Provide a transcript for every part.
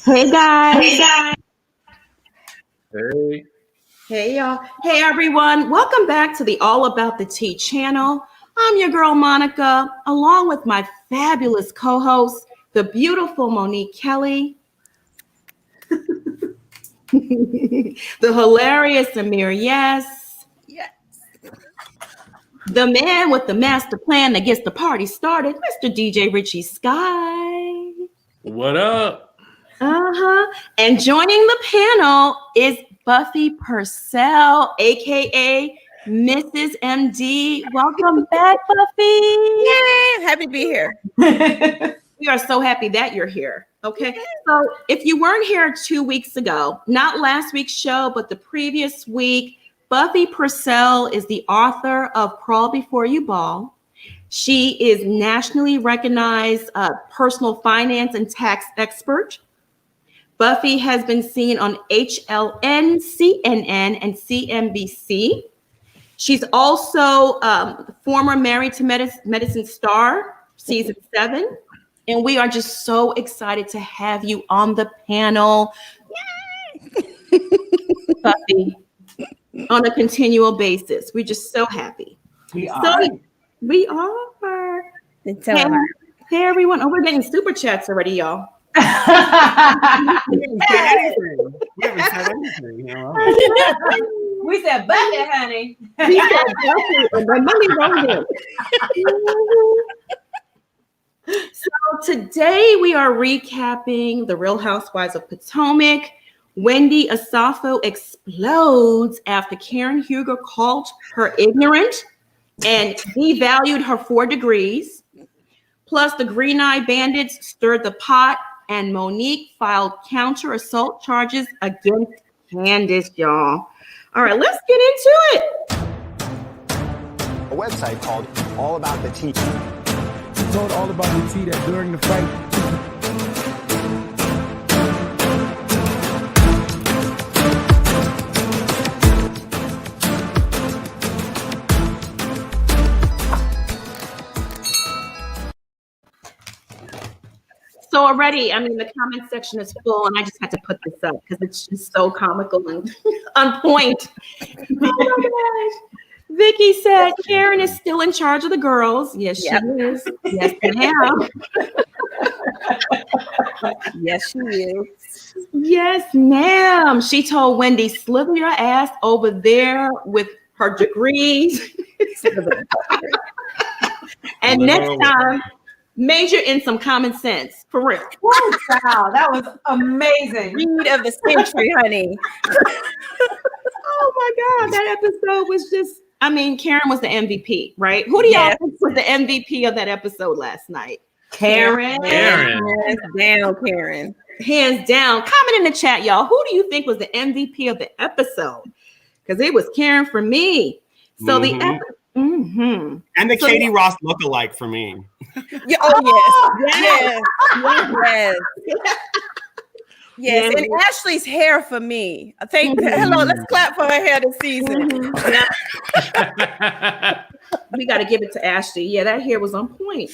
Hey guys. Hey. Hey y'all. Hey everyone. Welcome back to the All About the Tea channel. I'm your girl Monica, along with my fabulous co-host, the beautiful Monique Kelly, the hilarious Amir Yes, the man with the master plan that gets the party started, Mr. DJ Richie Sky. What up? And joining the panel is Buffy Purcell, aka Mrs. MD. Welcome back, Buffy. Yay! Happy to be here. We are so happy that you're here. Okay. So if you weren't here 2 weeks ago, not last week's show, but the previous week, Buffy Purcell is the author of Crawl Before You Ball. She is nationally recognized personal finance and tax expert. Buffy has been seen on HLN, CNN, and CNBC. She's also former Married to Medicine star, season 7. And we are just so excited to have you on the panel. Yay! Buffy, on a continual basis. We're just so happy. We are. We are. Hey, everyone. Oh, we're getting super chats already, y'all. We haven't said anything. We said bucket, honey. We said bucket, and the money rolled in. So today we are recapping The Real Housewives of Potomac. Wendy Osefo explodes after Karen Huger called her ignorant and devalued her 4 degrees. Plus, the Green Eye Bandits stirred the pot, and Monique filed counter assault charges against Candace, y'all. All right, let's get into it. A website called All About the Tea. She told All About the Tea that during the fight, So already, I mean, the comment section is full, and I just had to put this up because it's just so comical and on point. Oh my gosh. Vicky said Karen is still in charge of the girls. Yes, she is. Yes, ma'am. Yes, she is. Yes, ma'am. She told Wendy, slither your ass over there with her degrees. And next time, major in some common sense, for real. Wow, that was amazing. Read of the century, honey. Oh my God, that episode was just, I mean, Karen was the MVP, right? Who do y'all think was the MVP of that episode last night? Karen. Hands down, Karen. Hands down. Comment in the chat, y'all. Who do you think was the MVP of the episode? Because it was Karen for me. So And the Katie Ross lookalike for me. Yeah, yes. And Ashley's hair for me. I think. Hello, let's clap for her hair this season. We got to give it to Ashley. Yeah, that hair was on point.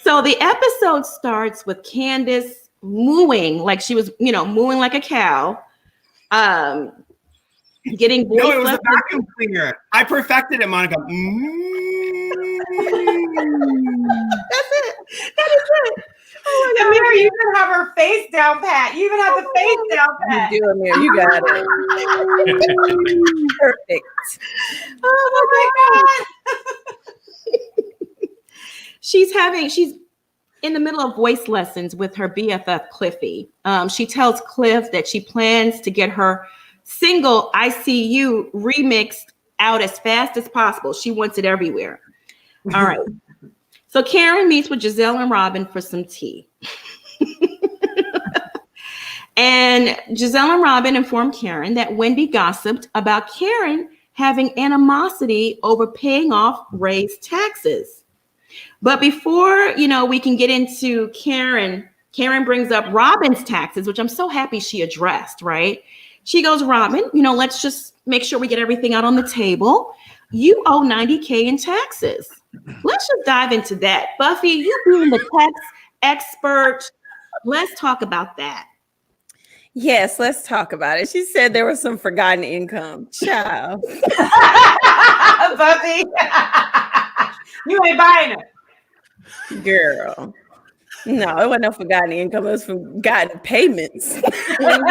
So the episode starts with Candace mooing like she was, mooing like a cow. Getting no, it was a vacuum cleaner. I perfected it, Monica. That's it. That is it. Oh my God, Amir, you even have her face down pat. You even have the face down pat. You do, Amir. You got it. Perfect. Oh my God. She's in the middle of voice lessons with her BFF Cliffy. She tells Cliff that she plans to get her single I See You remixed out as fast as possible. She wants it everywhere. All right. So Karen meets with Giselle and Robin for some tea. And Giselle and Robin informed Karen that Wendy gossiped about Karen having animosity over paying off Ray's taxes. But before, we can get into Karen brings up Robin's taxes, which I'm so happy she addressed, right? She goes, Robin, let's just make sure we get everything out on the table. You owe $90K in taxes. Let's just dive into that. Buffy, you being the tax expert. Let's talk about that. Yes, let's talk about it. She said there was some forgotten income. Child. Buffy, you ain't buying it. Girl. No, it wasn't no forgotten income. It was forgotten payments. That's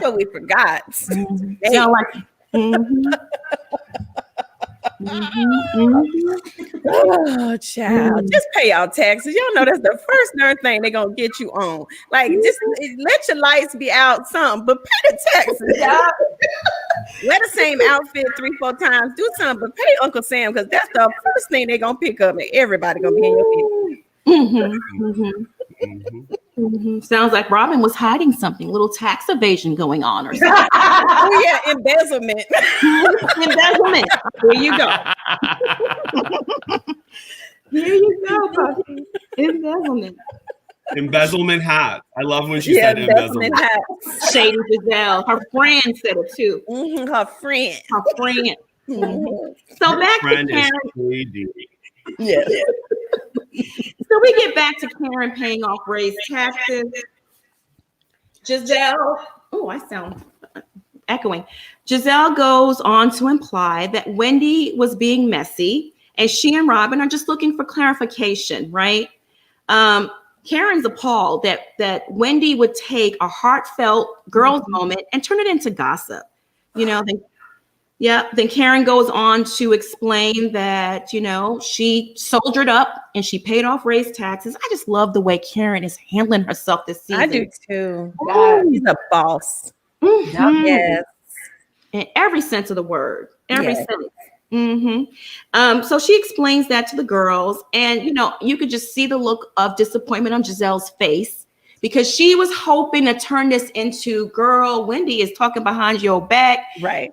what we forgot. Sound like. Oh, child. Just pay y'all taxes. Y'all know that's the first darn thing they're gonna get you on. Like, just let your lights be out some, but pay the taxes. Wear the same outfit 3-4 times. Do something, but pay Uncle Sam, because that's the first thing they're gonna pick up, and everybody gonna be in your business. Sounds like Robin was hiding something, a little tax evasion going on or something. Oh yeah, embezzlement. Embezzlement. There you go. There you go, Buffy. Embezzlement. Embezzlement hat. I love when she said embezzlement. Hat. Shady Giselle. Her friend said it too. Her friend. Her friend. So back to Karen. Yes. So we get back to Karen paying off raised taxes. Giselle, oh, I sound echoing. Giselle goes on to imply that Wendy was being messy and she and Robin are just looking for clarification, right? Karen's appalled that Wendy would take a heartfelt girls moment and turn it into gossip. Then Karen goes on to explain that, she soldiered up and she paid off raised taxes. I just love the way Karen is handling herself this season. I do too. God, she's a boss. Mm-hmm. Yes. In every sense of the word. Every sense. Mm-hmm. So she explains that to the girls. And, you could just see the look of disappointment on Giselle's face because she was hoping to turn this into, girl, Wendy is talking behind your back. Right.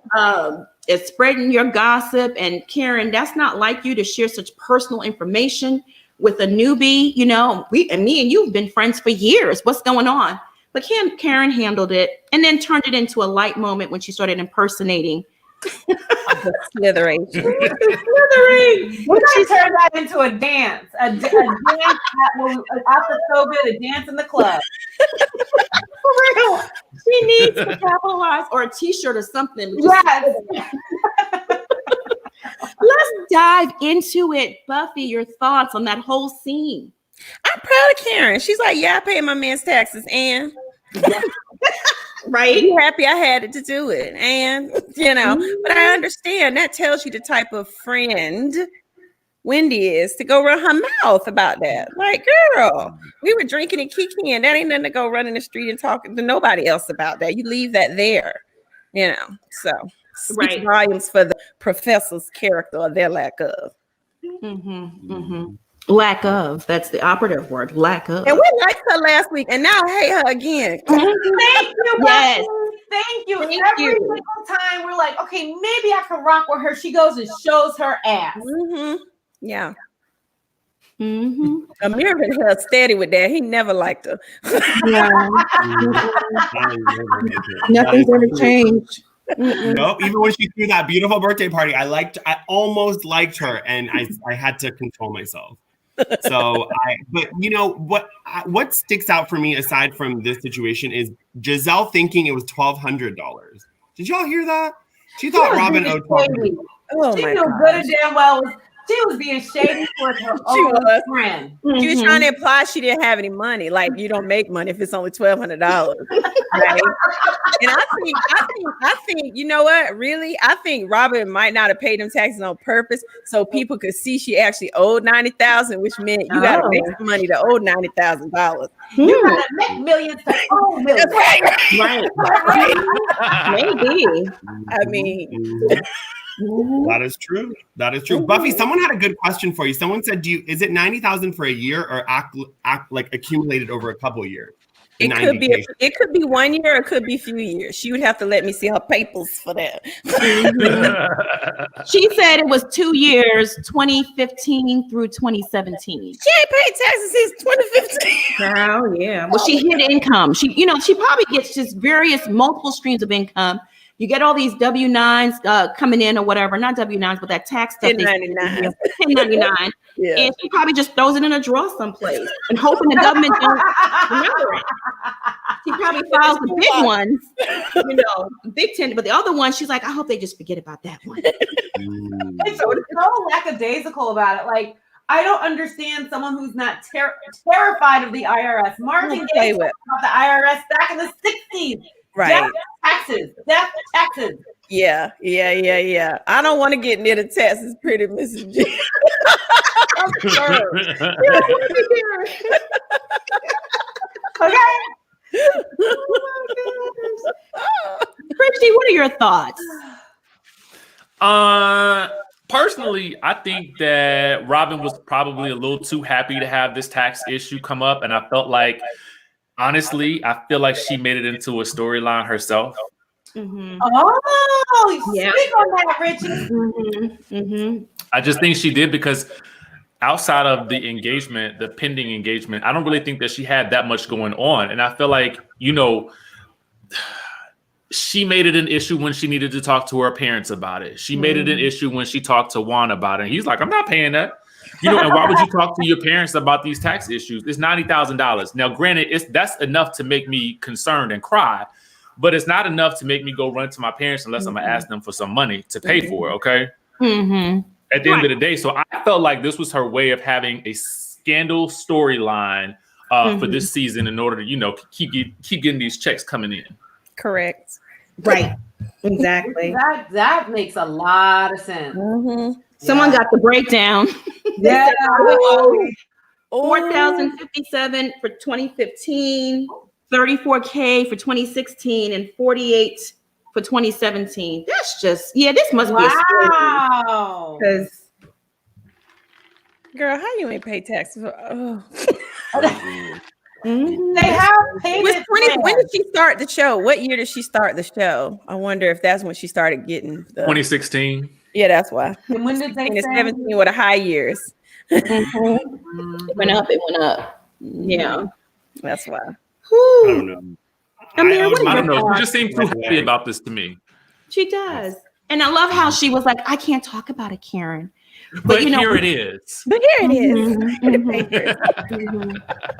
It's spreading your gossip. And Karen, that's not like you to share such personal information with a newbie. Me and you have been friends for years. What's going on? But Karen handled it and then turned it into a light moment when she started impersonating the Slytherin. We're gonna turn that into a dance. A dance after COVID, a dance in the club. For real. She needs to capitalize or a t-shirt or something. Yes. Let's dive into it. Buffy, your thoughts on that whole scene. I'm proud of Karen. She's like, yeah, I pay my man's taxes, and right. You happy I had it to do it. And but I understand that tells you the type of friend Wendy is to go run her mouth about that. Like, girl, we were drinking and kicking, and that ain't nothing to go run in the street and talking to nobody else about that. You leave that there, so speaks volumes for the professor's character or their lack of. Lack of. That's the operative word. Lack of. And we liked her last week, and now hate her again. Thank you, yes. Thank you. Every single time we're like, okay, maybe I can rock with her. She goes and shows her ass. Yeah. Amir been held steady with that. He never liked her. Nothing's ever changed. Nope. Even when she threw that beautiful birthday party, I almost liked her, and I had to control myself. So but what sticks out for me aside from this situation is Giselle thinking it was $1,200. Did y'all hear that? She thought Robin owed $1,200. Oh, she knew good and damn well she was being shady with her own friend. She was trying to imply she didn't have any money. Like, you don't make money if it's only $1,200, right? And I think, you know what? Really, I think Robin might not have paid them taxes on purpose, so people could see she actually owed $90,000, which meant you got to make some money to owe $90,000. You got to make millions to owe millions. Right. Maybe. I mean. That is true. Buffy, someone had a good question for you. Someone said, is it $90,000 for a year or like accumulated over a couple of years? It could be 1 year, or it could be a few years. She would have to let me see her papers for that. She said it was 2 years, 2015 through 2017. She ain't paid taxes since 2015. Oh yeah. Well, she hid income. She probably gets just multiple streams of income. You get all these W-9s coming in or whatever, not W-9s, but that tax stuff. 1099. 1099. Yeah. And she probably just throws it in a drawer someplace and hoping the government don't remember it. She probably files the big ones, big 10, but the other one, she's like, I hope they just forget about that one. It's so lackadaisical about it. Like, I don't understand someone who's not terrified of the IRS. Martin Gaye talked about the IRS back in the 60s. Right. Death taxes. Yeah. I don't want to get near the taxes, pretty Mrs. G. I'm sure. Okay. Christy, what are your thoughts? Personally, I think that Robin was probably a little too happy to have this tax issue come up, and I felt like, honestly, I feel like she made it into a storyline herself. Mm-hmm. Oh, yeah. Speak on that, Richie. Mm-hmm. I just think she did because outside of the engagement, the pending engagement, I don't really think that she had that much going on, and I feel like she made it an issue when she needed to talk to her parents about it. She made it an issue when she talked to Juan about it. And he's like, I'm not paying that. And why would you talk to your parents about these tax issues? It's $90,000. Now, granted, that's enough to make me concerned and cry, but it's not enough to make me go run to my parents unless I'm going to ask them for some money to pay for it, okay? Mm-hmm. At the end of the day. So I felt like this was her way of having a scandal storyline for this season in order to, keep getting these checks coming in. Correct. Right. Exactly. That makes a lot of sense. Mm-hmm. Someone got the breakdown. Yeah. 4,057 for 2015, 34K for 2016, and 48 for 2017. That's just, this must be a story. Wow. Because Girl, how you ain't pay taxes? Oh. They have paid it. When did she start the show? What year did she start the show? I wonder if that's when she started getting the 2016. Yeah, that's why. And when did they say 17 were the high years. It went up. Yeah. That's why. I don't know. Amir, I don't know. She just seemed too happy about this to me. She does. And I love how she was like, I can't talk about it, Karen. But here it is. But here it is.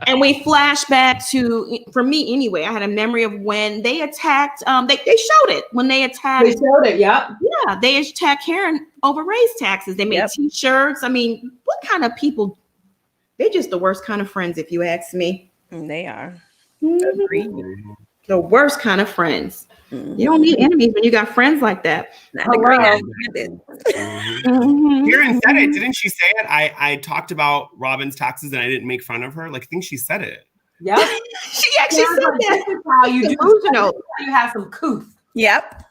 And we flash back to, for me anyway, I had a memory of when they attacked, they showed it when they attacked. They showed it, yep. Yeah, they attacked Karen over raise taxes. They made t-shirts. I mean, what kind of people? They're just the worst kind of friends, if you ask me. They are. Agreed. The worst kind of friends. You don't need enemies when you got friends like that. Karen said it, didn't she say it? I talked about Robin's taxes and I didn't make fun of her. Like, I think she said it. Yep. She actually said that. This is how you delusional. You have some couth. Yep.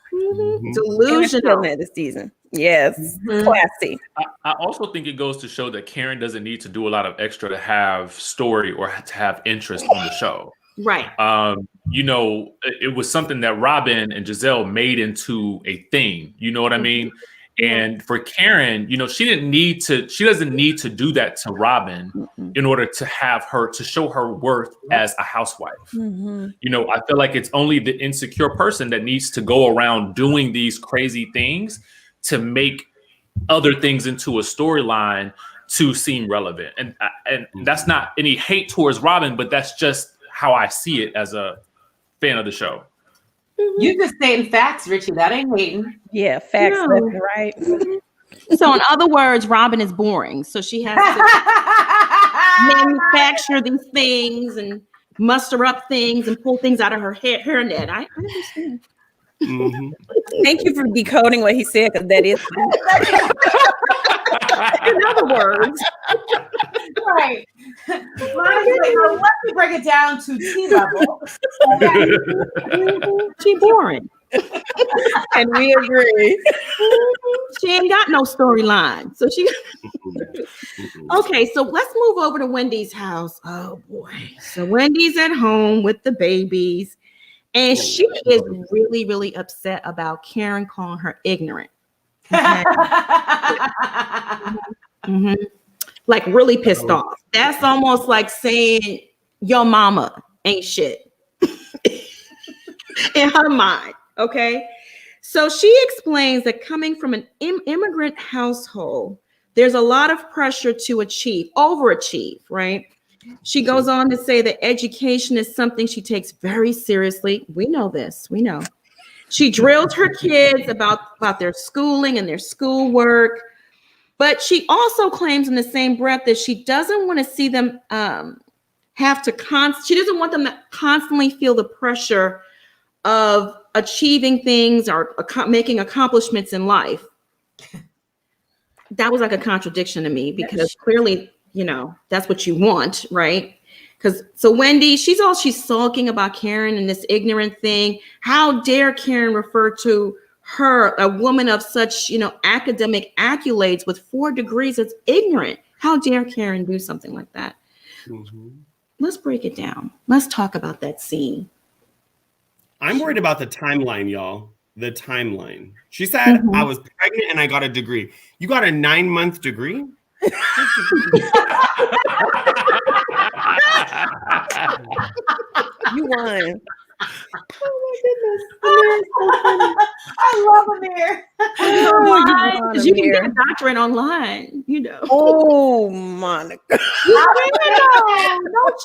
Delusional this season. Yes. Classy. I also think it goes to show that Karen doesn't need to do a lot of extra to have story or to have interest on the show. Right. It was something that Robin and Giselle made into a thing. You know what I mean? And for Karen, she doesn't need to do that to Robin in order to have her to show her worth as a housewife. I feel like it's only the insecure person that needs to go around doing these crazy things to make other things into a storyline to seem relevant. And that's not any hate towards Robin, but that's just how I see it as a fan of the show. You just stating facts, Richie. That ain't hating. Yeah, facts left and right. So in other words, Robin is boring. So she has to manufacture these things and muster up things and pull things out of her hairnet. I understand. Thank you for decoding what he said, because that is in other words. Right. Let me break it down to T level. She boring. And we agree. She ain't got no storyline. So she okay, so let's move over to Wendy's house. Oh boy. So Wendy's at home with the babies, and she is really, really upset about Karen calling her ignorant. Okay. Like really pissed off. That's almost like saying your mama ain't shit in her mind. Okay. So she explains that coming from an immigrant household, there's a lot of pressure to overachieve, right? She goes on to say that education is something she takes very seriously. We know this. We know. She drills her kids about their schooling and their schoolwork, but she also claims in the same breath that she doesn't want to see them she doesn't want them to constantly feel the pressure of achieving things or making accomplishments in life. That was like a contradiction to me, because clearly, that's what you want, right? So Wendy, she's sulking about Karen and this ignorant thing. How dare Karen refer to her, a woman of such, academic accolades with 4 degrees, as ignorant? How dare Karen do something like that? Mm-hmm. Let's break it down. Let's talk about that scene. I'm worried about the timeline, y'all. The timeline. She said, I was pregnant and I got a degree. You got a 9-month degree? You won. Oh my goodness. I love Amir. Because you can get a doctorate online, Oh, Monica. No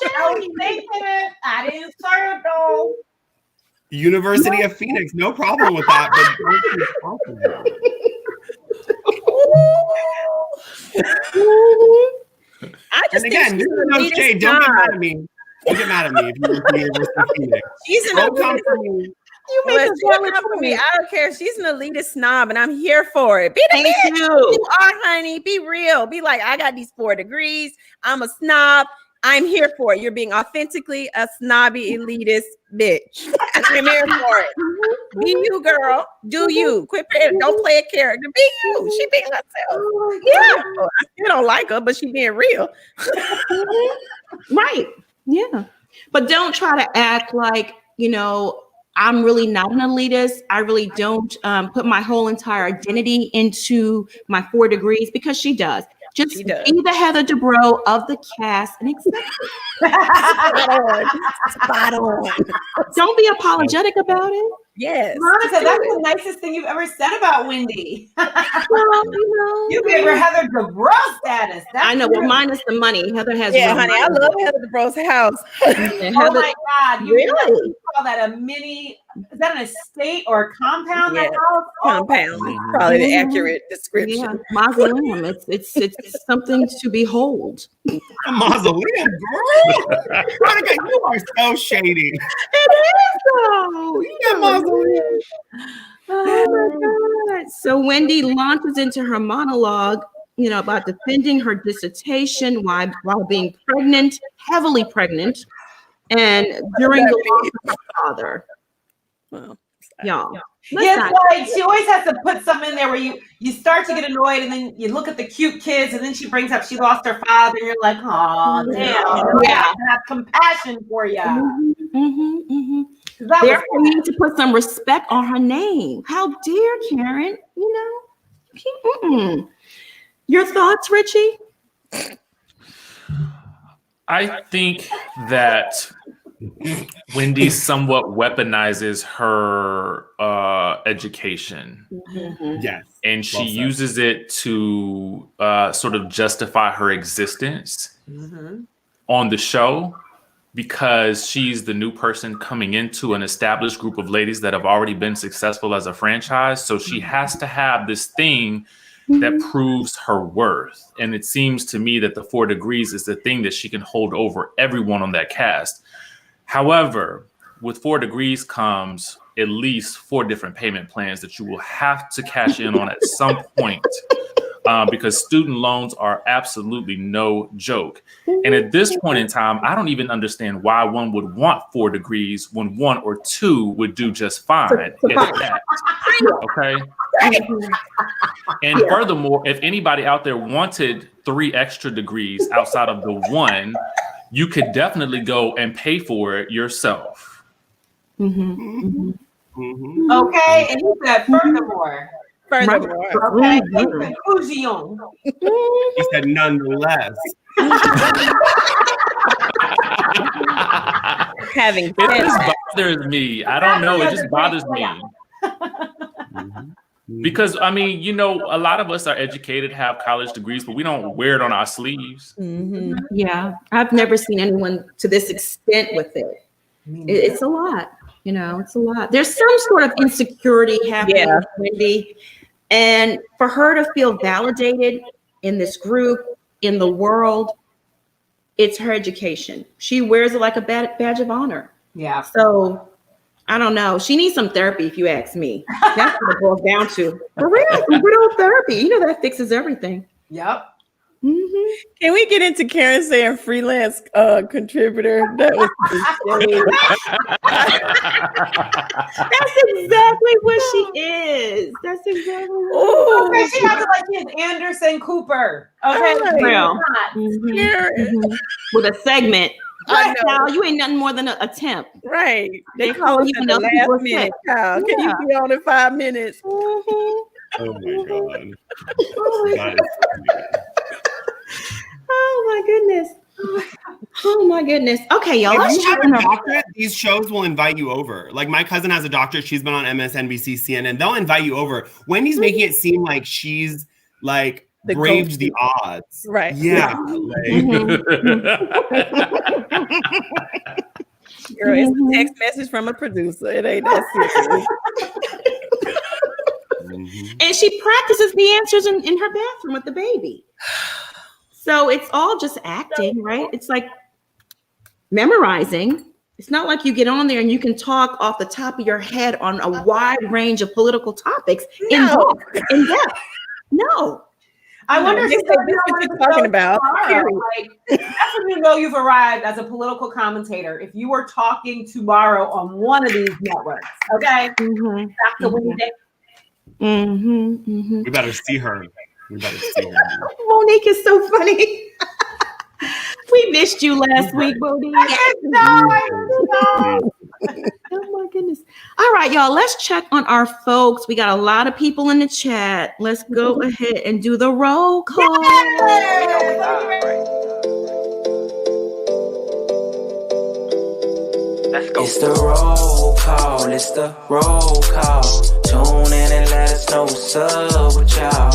change. I didn't start it though. University of Phoenix, no problem with that. And again, this is no shade. Don't get mad at me. Don't get mad at me if you went to University of Phoenix. She's an elitist. For me. I don't care. She's an elitist snob, and I'm here for it. Be the bitch. You are, honey. Be real. Be like, I got these 4 degrees. I'm a snob. I'm here for it. You're being authentically a snobby elitist bitch. I'm here for it. Be you, girl. Do you. Quit. Don't play a character. Be you. She being herself. Yeah. I still don't like her, but she being real. Right. Yeah. But don't try to act like, I'm really not an elitist. I really don't put my whole entire identity into my 4 degrees, because she does. Just be the Heather Dubrow of the cast and accept it. Spot on. Don't be apologetic about it. Yes. Monica, that's the nicest thing you've ever said about Wendy. Well, you gave her Heather Dubrow status. I know. Well, minus the money. Heather has. Yeah, honey, I love Heather Dubrow's house. Oh my God! You call that a mini? Is that an estate or a compound? Yeah. That house? Compound. Probably the accurate description. Yeah, mausoleum. It's something to behold. A mausoleum, girl. Monica, you are so shady. It is though. A mausoleum. Oh my God. So Wendy launches into her monologue, about defending her dissertation while being pregnant, heavily pregnant, and during the loss of her father. Well, y'all. Yes, like she always has to put something in there where you start to get annoyed, and then you look at the cute kids, and then she brings up she lost her father, and you're like, oh damn, yeah, I have compassion for you. Therefore, you need to put some respect on her name. How dare Karen? Your thoughts, Richie? I think that Wendy somewhat weaponizes her education. Yes. And she uses it to sort of justify her existence on the show, because she's the new person coming into an established group of ladies that have already been successful as a franchise. So she has to have this thing that proves her worth. And it seems to me that the 4 degrees is the thing that she can hold over everyone on that cast. However, with 4 degrees comes at least 4 different payment plans that you will have to cash in on at some point, because student loans are absolutely no joke. And at this point in time, I don't even understand why one would want 4 degrees when 1 or 2 would do just fine. Okay. And furthermore, if anybody out there wanted 3 extra degrees outside of the 1, you could definitely go and pay for it yourself. Okay, and he said furthermore. Okay, conclusion. He said nonetheless. Having it just bothers me. I don't know. It just bothers me. Because I mean, you know, a lot of us are educated, have college degrees, but we don't wear it on our sleeves. Mhm. Yeah, I've never seen anyone to this extent with it. It's a lot, you know, it's a lot. There's some sort of insecurity happening Yeah. with Wendy. And for her to feel validated in this group, in the world, it's her education. She wears it like a badge of honor. Yeah. So I don't know. She needs some therapy, if you ask me. That's what it boils down to. For real, some good old therapy. You know that fixes everything. Yep. Mm-hmm. Can we get into Karen saying freelance contributor? That was That's exactly what she is. That's exactly Ooh. Okay, she has it like she's Anderson Cooper. Okay, Right. Real. Not. Mhm, Karen. mhm. With a segment. I know. Now, you ain't nothing more than a temp. Right. They They call call us even at the though people last are minute. sick. Child, can you Yeah. be on in 5 minutes? Mhm. Oh my god. That is Oh my goodness. Oh my goodness. Okay, y'all. If Let's you check have on a our doctorate, these shows will invite you over. Like my cousin has a doctorate. She's been on MSNBC, CNN. They'll invite you over. Wendy's making it seem like she's like The braved the odds. Right. Yeah. Like, Girl, it's a text message from a producer. It ain't that serious. mhm. And she practices the answers in her bathroom with the baby. So it's all just acting, right? It's like memorizing. It's not like you get on there and you can talk off the top of your head on a wide range of political topics in depth. No. I wonder if This she's is what you're talking about. Period. Like, that's when you know you've arrived as a political commentator. If you were talking tomorrow on one of these networks, okay? Mm-hmm. Back to Wednesday. Mm-hmm. Mm-hmm. We better see her. We better see her. Monique is so funny. We missed you last week, Monique. Oh my goodness. All right, y'all, let's check on our folks. We got a lot of people in the chat. Let's go ahead and do the roll call. Let's go. It's the roll call. It's the roll call. Tune in and let us know what's up with y'all.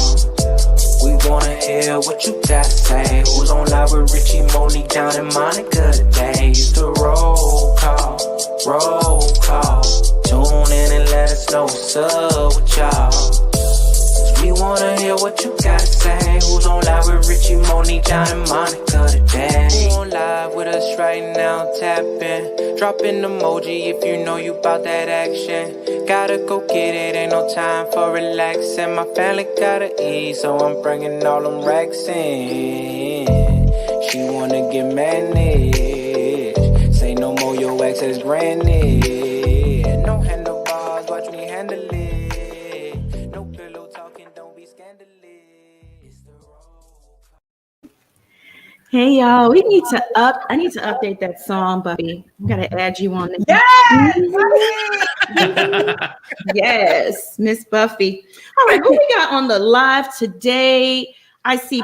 We wanna hear what you got to say. Who's on live with Richie, Monique, down in Monica today? It's the roll call. Roll call. Tune in and let us know what's up with y'all. 'Cause we wanna hear what you got to say. Who's on live with Richie, Monique, down in Monica today? Who's on live with us right now? Tap in. Drop an emoji if you know you about that action. Gotta go get it, ain't no time for relaxing. My family gotta eat, so I'm bringing all them racks in. She wanna get managed. Say no more, your ex is granted. No handlebars, watch me handle it. No pillow talking, don't be scandalous. Hey y'all, I need to update that song, Buffy. I gotta add you on this. Yes, Miss Buffy. All right, who we got on the live today? I see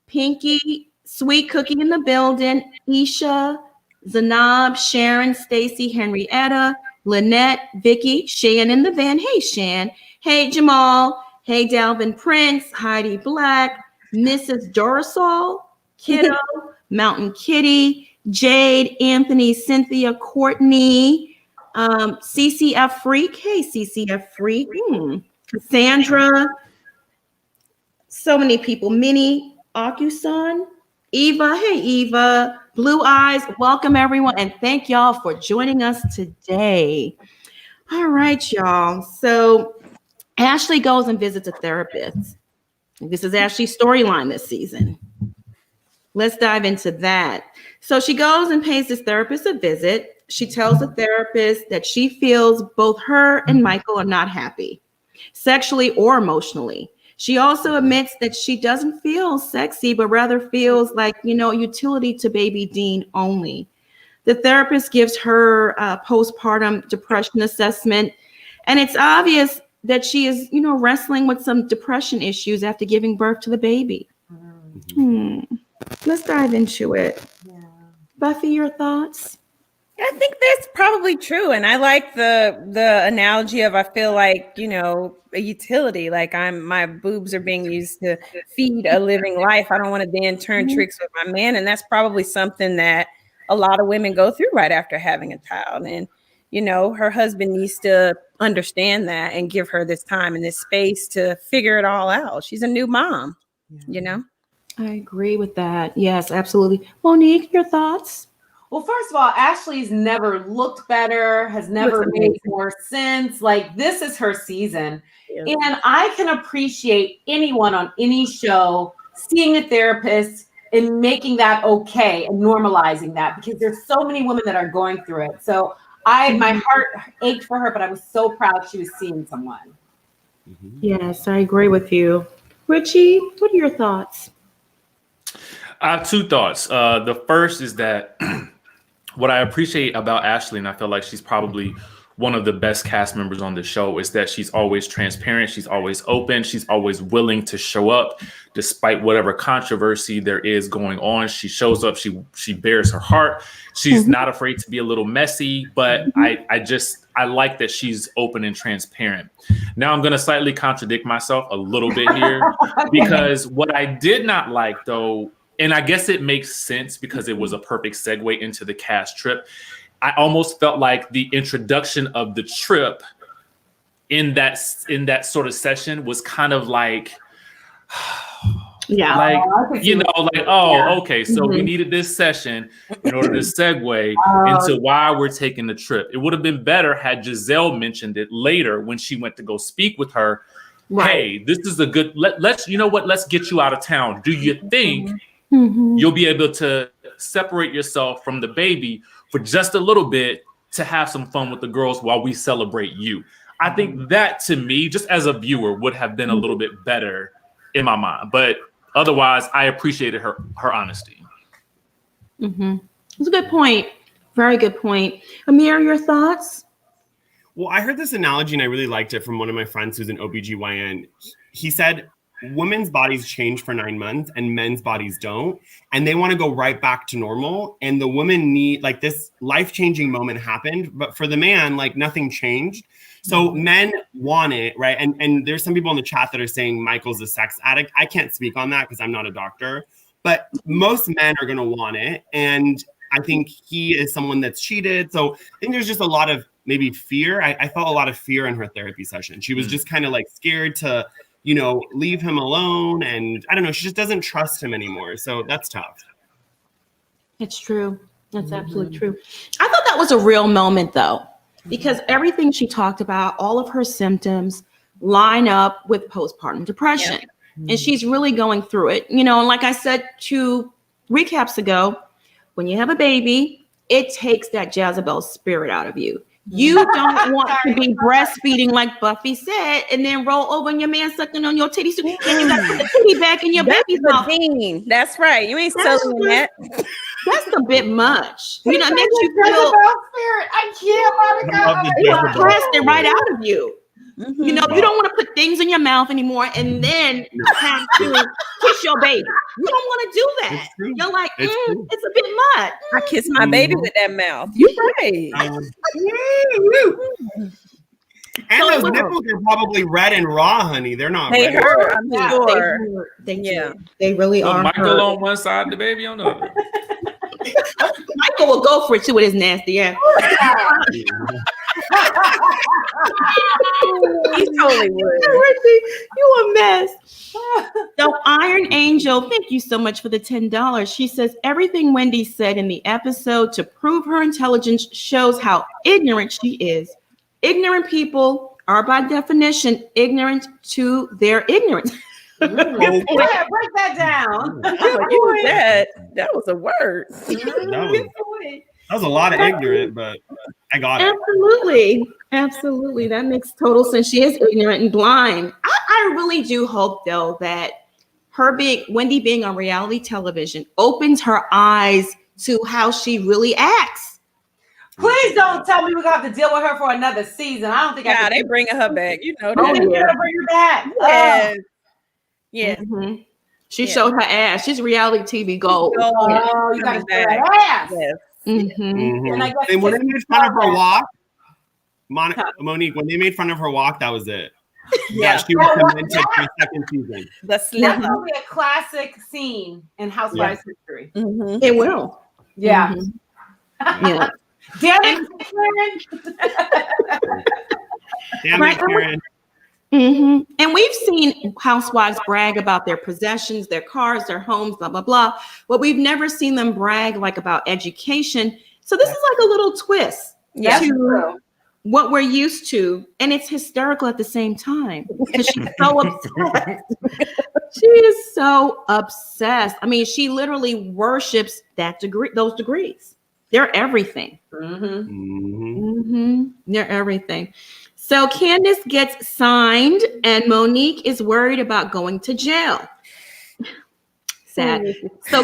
Pinky, Sweet Cookie in the building, Isha, Zanab, Sharon, Stacy, Henrietta, Lynette, Vicky, Shan in the van. Hey, Shan. Hey, Jamal. Hey, Dalvin Prince, Heidi Black, Mrs. Dorisol, Kiddo, Mountain Kitty, Jade, Anthony, Cynthia, Courtney, CCF Freak. Hey, CCF Freak. Cassandra. So many people. Minnie, Akusan, Eva. Hey, Eva. Blue Eyes. Welcome, everyone. And thank y'all for joining us today. All right, y'all. So Ashley goes and visits a therapist. This is Ashley's storyline this season. Let's dive into that. So she goes and pays this therapist a visit. She tells the therapist that she feels both her and Michael are not happy, sexually or emotionally. She also admits that she doesn't feel sexy, but rather feels like, utility to baby Dean only. The therapist gives her a postpartum depression assessment, and it's obvious that she is, wrestling with some depression issues after giving birth to the baby. Let's dive into it. Buffy, your thoughts? I think that's probably true. And I like the analogy of, I feel like, a utility, like my boobs are being used to feed a living life. I don't want to then turn tricks with my man. And that's probably something that a lot of women go through right after having a child. And, her husband needs to understand that and give her this time and this space to figure it all out. She's a new mom, I agree with that. Yes, absolutely. Monique, your thoughts? Well, first of all, Ashley's never looked better, has never made more sense. Like, this is her season. Yeah. And I can appreciate anyone on any show seeing a therapist and making that okay and normalizing that, because there's so many women that are going through it. So my heart ached for her, but I was so proud she was seeing someone. Yes, I agree with you. Richie, what are your thoughts? I have two thoughts. The first is that what I appreciate about Ashley, and I feel like she's probably one of the best cast members on the show, is that she's always transparent. She's always open. She's always willing to show up despite whatever controversy there is going on. She shows up. She bears her heart. She's not afraid to be a little messy, but I like that she's open and transparent. Now I'm going to slightly contradict myself a little bit here, because what I did not like, though, and I guess it makes sense because it was a perfect segue into the cast trip, I almost felt like the introduction of the trip in that sort of session was kind of like, okay, so we needed this session in order to segue into why we're taking the trip. It would have been better had Giselle mentioned it later when she went to go speak with her. Right. Hey, this is a good, let's get you out of town. Do you think you'll be able to separate yourself from the baby for just a little bit to have some fun with the girls while we celebrate you? I think that, to me, just as a viewer, would have been a little bit better in my mind. But otherwise, I appreciated her honesty. It's a good point. Very good point. Amir, your thoughts? Well, I heard this analogy and I really liked it from one of my friends who's an OBGYN. He said, women's bodies change for 9 months and men's bodies don't. And they want to go right back to normal. And the women need, like, this life-changing moment happened. But for the man, like, nothing changed. So men want it, right? And there's some people in the chat that are saying Michael's a sex addict. I can't speak on that because I'm not a doctor. But most men are going to want it. And I think he is someone that's cheated. So I think there's just a lot of maybe fear. I felt a lot of fear in her therapy session. She was just kind of like scared to, leave him alone. And I don't know, she just doesn't trust him anymore. So that's tough. It's true. That's absolutely true. I thought that was a real moment, though, because everything she talked about, all of her symptoms line up with postpartum depression. And she's really going through it. And like I said 2 recaps ago, when you have a baby, it takes that Jezebel spirit out of you. You don't want to be breastfeeding like Buffy said, and then roll over and your man sucking on your titty, and you got to put the titty back in your baby's mouth. That's right. You ain't selling that. That's a bit much. It makes you feel spirit. I can't. You pressed it right out of you. You don't want to put things in your mouth anymore and then have to kiss your baby. You don't want to do that. You're like, it's a bit much. I kiss my baby with that mouth. You're right. And those nipples are probably red and raw, honey. They're not red. Hurt, I'm sure. They really are. Michael on one side, the baby on the other. Michael will go for it too with his nasty ass. He totally would. You a mess. So Iron Angel, thank you so much for the $10. She says everything Wendy said in the episode to prove her intelligence shows how ignorant she is. Ignorant people are by definition ignorant to their ignorance. Break that down. That was a word. That was a lot of ignorant, but I got it. Absolutely. That makes total sense. She is ignorant and blind. I really do hope, though, that Wendy being on reality television opens her eyes to how she really acts. Please don't tell me we're gonna have to deal with her for another season. I don't think they bringing her back. You know that. They're gonna bring her back. Yes. Yeah. She showed her ass. She's reality TV gold. Oh, you gotta show that ass. Yes. Mhm. And I guess And when they made fun of her walk, Monique, when they made fun of her walk, that was it. Yeah. That she was cemented for the second season. The That's slip. gonna be a classic scene in Housewives history. Mhm. It will. Yeah. Mhm. Yeah. Damn it, Karen. Damn Right. it, Karen. And we've seen housewives brag about their possessions, their cars, their homes, blah, blah, blah. But we've never seen them brag like about education. So this is like a little twist Yeah. to what we're used to. And it's hysterical at the same time because she's so obsessed. She is so obsessed. I mean, she literally worships that degree, those degrees. They're everything. They're everything. So Candace gets signed and Monique is worried about going to jail. Sad. So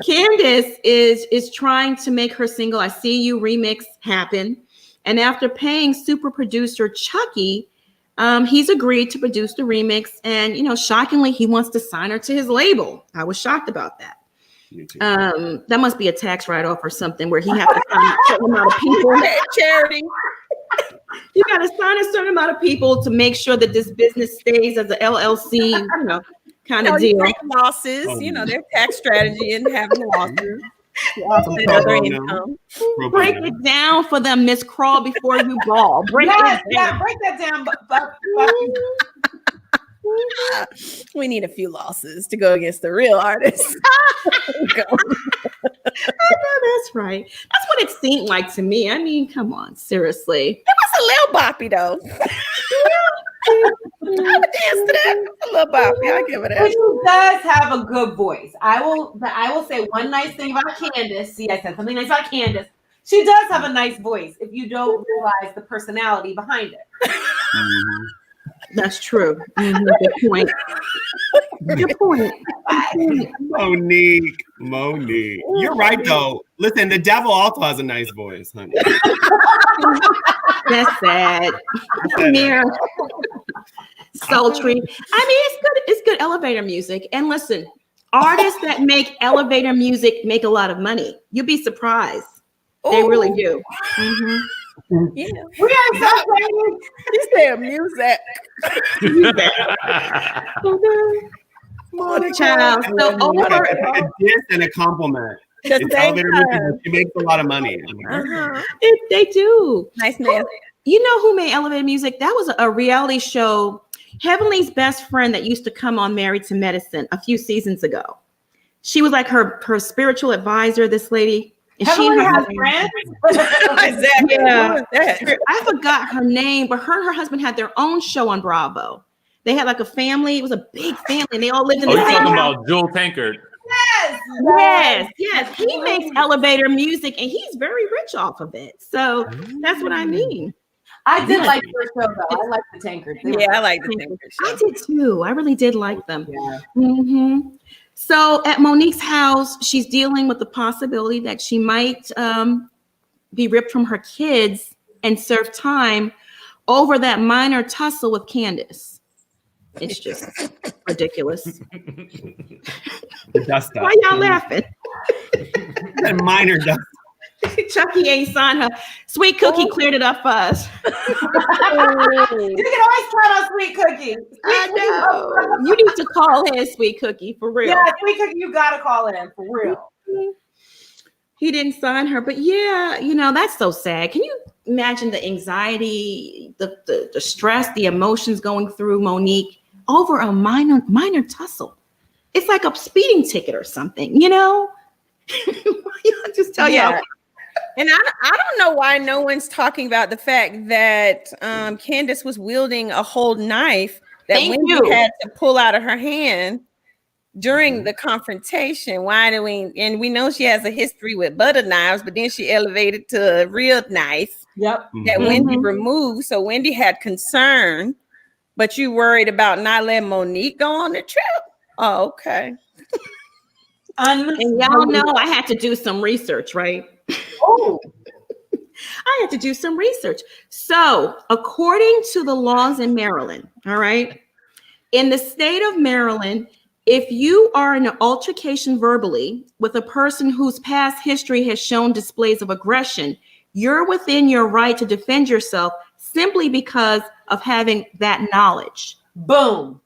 Candace is trying to make her single I See You remix happen. And after paying super producer Chucky, he's agreed to produce the remix. And, you know, shockingly, he wants to sign her to his label. I was shocked about that. That must be a tax write-off or something where he has to sign a certain amount of people. Charity. You got to sign a certain amount of people to make sure that this business stays as an LLC, you know, kind of deal. Take losses, you know, their tax strategy and having losses. And other income. Break it down for them, Miss Crawl, before you ball. Break it down. Yeah, break that down. We need a few losses to go against the real artists. I know that's right. That's what it seemed like to me. I mean, come on, seriously. It was a little boppy though. I would dance to that. A little boppy. I'll give it that. She does have a good voice. I will say one nice thing about Candace. See, I said something nice about Candace. She does have a nice voice if you don't realize the personality behind it. That's true. Good point. Good point. Monique. You're right, though. Listen, the devil also has a nice voice, honey. That's sad. Mirror. Sultry. I mean, it's good. It's good elevator music. And listen, artists that make elevator music make a lot of money. You'd be surprised. They really do. Yeah. We are celebrating. You say music. Child. So over A diss and a compliment. It's elevator music. She makes a lot of money. they do. Nice man. You know who made elevator music? That was a reality show, Heavenly's best friend that used to come on Married to Medicine a few seasons ago. She was like her spiritual advisor, this lady. And Heavenly has friends? Exactly. Yeah. Who is that? I forgot her name, but her and her husband had their own show on Bravo. They had like a family. It was a big family, and they all lived in the you're same talking house. about Joel Tankard. Yes. He makes elevator music, and he's very rich off of it. So that's what I mean. I did like your show, though. I like the Tankard. Yeah, I like the Tankard show. I did too. I really did like them. Yeah. So at Monique's house, she's dealing with the possibility that she might be ripped from her kids and serve time over that minor tussle with Candace. It's just ridiculous. The dust up. Why y'all laughing? That minor dust. Chucky ain't signed her. Sweet Cookie cleared it up for us. You can always count on Sweet Cookie. I know. You need to call in Sweet Cookie for real. Yeah, Sweet Cookie, you gotta call in for real. He didn't sign her, but yeah, you know, that's so sad. Can you imagine the anxiety, the stress, the emotions going through Monique over a minor tussle? It's like a speeding ticket or something, you know? Just tell y'all. And I don't know why no one's talking about the fact that Candace was wielding a whole knife that Wendy had to pull out of her hand during the confrontation. Why do we? And we know she has a history with butter knives, but then she elevated to a real knife. Yep. That Wendy removed. So Wendy had concern, but you worried about not letting Monique go on the trip. Oh, okay. And y'all know I had to do some research, right? Oh, I had to do some research. So, according to the laws in Maryland, all right, in the state of Maryland, If you are in an altercation verbally with a person whose past history has shown displays of aggression, you're within your right to defend yourself simply because of having that knowledge. Boom.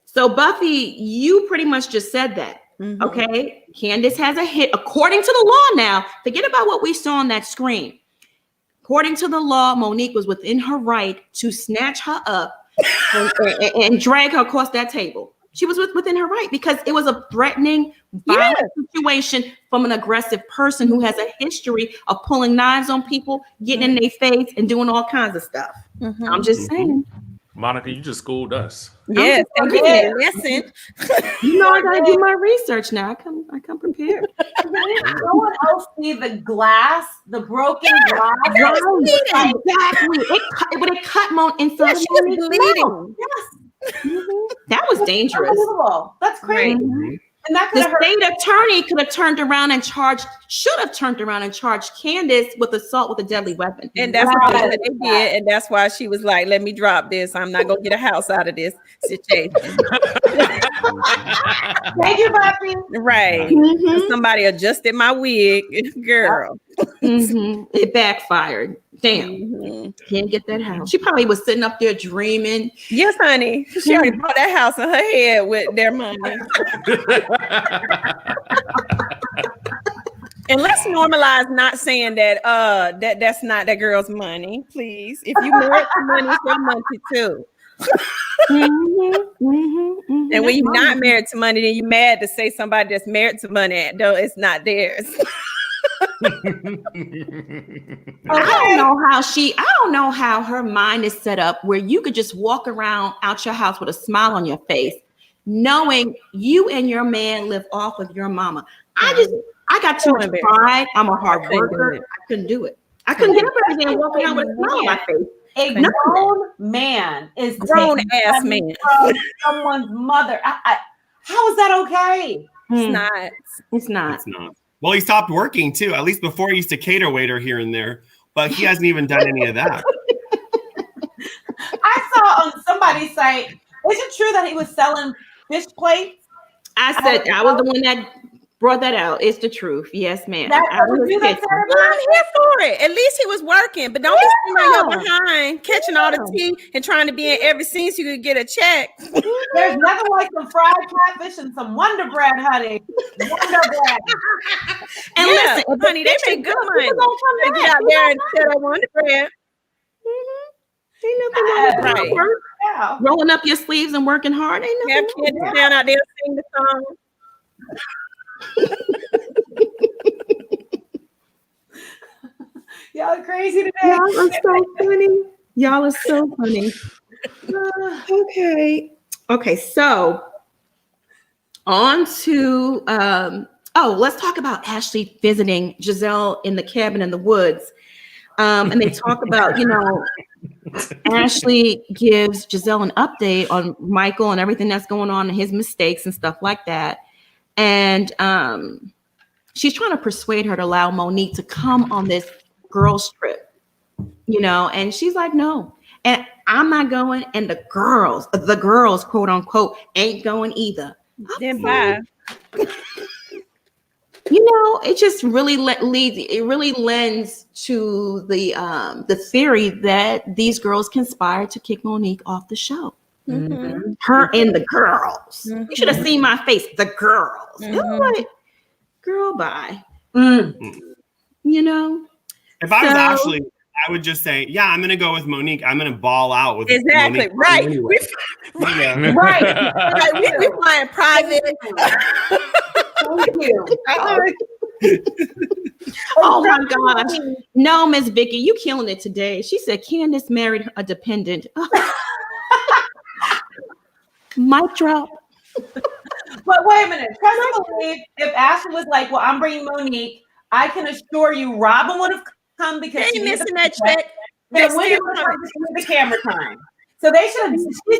So Buffy, you pretty much just said that. Mhm. Okay. Candace has a hit. According to the law now, forget about what we saw on that screen. According to the law, Monique was within her right to snatch her up and drag her across that table. She was within her right because it was a threatening, violent situation from an aggressive person who has a history of pulling knives on people, getting in their face, and doing all kinds of stuff. I'm just saying. Monica, you just schooled us. Yes, and give me a lesson. You know, I gotta do my research now. I come prepared. No one else see the glass, the broken glass. Exactly. It cut Mon inside. She was bleeding. Yes. That was dangerous. Unbelievable. That's crazy. Mhm. And that The could have hurt. state attorney could have turned around and should have turned around and charged Candace with assault with a deadly weapon. And that's what they did. And that's why she was like, let me drop this. I'm not going to get a house out of this situation. Thank you, Buffy. Right. Mhm. Somebody adjusted my wig. Girl. Mhm. It backfired. Damn. Mhm. Can't get that house. She probably was sitting up there dreaming. Yes, honey. She already bought that house in her head with their money. And let's normalize not saying that that's not that girl's money, please. If you married to money, it's your money too. And when you're not married to money, then you're mad to say somebody that's married to money, though it's not theirs. I don't know how her mind is set up where you could just walk around out your house with a smile on your face, knowing you and your man live off of your mama. I got too much pride. I'm a hard worker. I couldn't do it. I couldn't get up every day and walk around with a smile on my face. A grown man is Grown taking ass money man. from someone's mother. How is that okay? It's not. It's not. It's not. Well, he stopped working too. At least before he used to cater waiter here and there, but he hasn't even done any of that. I saw on somebody's site, is it true that he was selling fish plates? I said I was the one that brought that out. It's the truth. Yes, ma'am. That I was was you that kidding. said it? I'm here for it. At least he was working, but don't be sitting on your behind, catching all the tea and trying to be in every scene so you could get a check. There's nothing like some fried catfish and some Wonder Bread, honey. Wonder Bread. And Yeah, listen, honey, they make good money. People gonna come They back. get out there and sell that Wonder Bread. Ain't nothing wrong with Right. hard work. Yeah. Rolling up your sleeves and working hard. Ain't Have nothing kids wrong with stand out there and sing the song. Y'all are crazy today. that. Y'all are so funny. Y'all are so funny. Okay. So on to let's talk about Ashley visiting Giselle in the cabin in the woods. And they talk about, Ashley gives Giselle an update on Michael and everything that's going on and his mistakes and stuff like that. And she's trying to persuade her to allow Monique to come on this girls trip, and she's like, no, and I'm not going. And the girls, quote unquote, ain't going either. Then bye. It just really lends to the theory that these girls conspired to kick Monique off the show. Mhm. Her and the girls. Mhm. You should have seen my face. The girls. Mhm. I'm like, girl, bye. If I was So- Ashley, I would just say, yeah, I'm going to go with Monique. I'm going to ball out with Exactly. Monique Right. anyway. We, Yeah. right. We flying private. Thank you. Oh my gosh. No, Miss Vicky, you killing it today. She said Candace married a dependent. Mic drop. But wait a minute. Trust and believe if Ashley was like, well, I'm bringing Monique, I can assure you Robin would have come because They she ain't needed missing the- that check. They Then Wendy still would have coming. the camera time. So she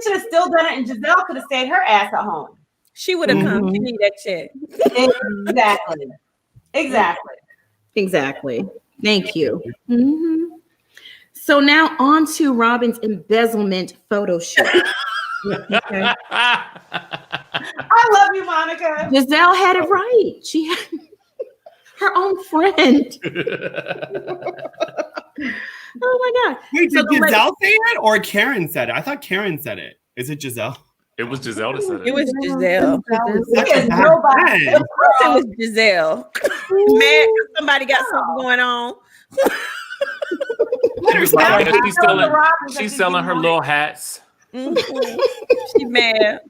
should have still done it, and Giselle could have stayed her ass at home. She would have come. She Mhm. need that check. Exactly. Thank you. Mhm. So now on to Robin's embezzlement photo shoot. Okay. I love you, Monica. Giselle had it right. She had her own friend. Oh my God. Wait, So did the Giselle say it or Karen said it? I thought Karen said it. Is it Giselle? It was Giselle that said it. It was Giselle. Such a bad Nobody. friend. Of course it was Giselle. Mad because somebody got something going on. She's selling her little hats. Mhm. She mad.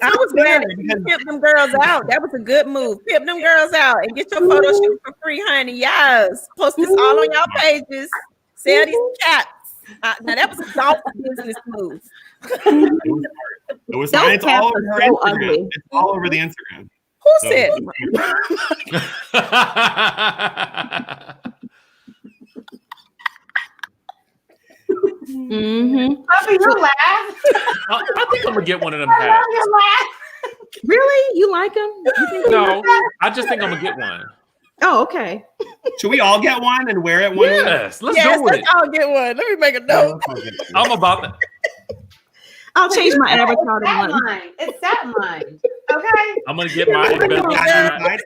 I was glad that you pimped them girls out. That was a good move. Pimp them girls out and get your photo shoot for free, honey. Yes. Post this all on y'all pages. Sell these cats. Now that was a golf business move. It was fine. It's all over her Instagram. It's all over the Instagram. Who said? Puppy, you laugh. I think I'm gonna get one of them I love hats. your laugh. Really? You like them? No, I just think I'm gonna get one. Oh, okay. Should we all get one and wear it one week? Yes, let's go with it. Let's all get one. Let me make a note. I'm about to. I'll change my avatar to Satin one. line. It's satin line. Okay. I'm gonna get my. I think- Put that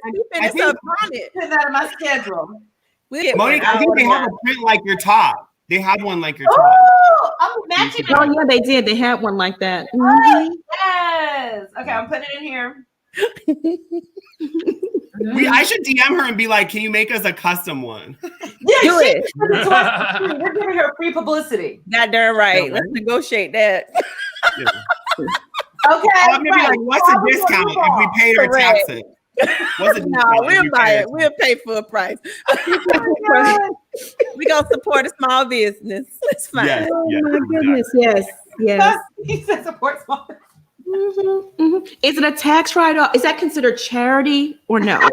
in my schedule. Monique, I think they have a print like your top. They have one like your top. Oh, I'm matching Oh it. yeah, they did. They had one like that. Yes. Okay, I'm putting it in here. I should DM her and be like, "Can you make us a custom one?" Yeah, Do it. We're giving her free publicity. That darn right. Let's negotiate that. Yeah. Okay. I'm gonna be like, "What's the discount if we paid our Correct. taxes?" What's the No, discount if we'll we buy paid it. We'll pay full price. We gonna support a small business. It's fine. Yes, Oh yes, my goodness. Yes. Yes. He said support small. Is it a tax write-off? Is that considered charity or no? Not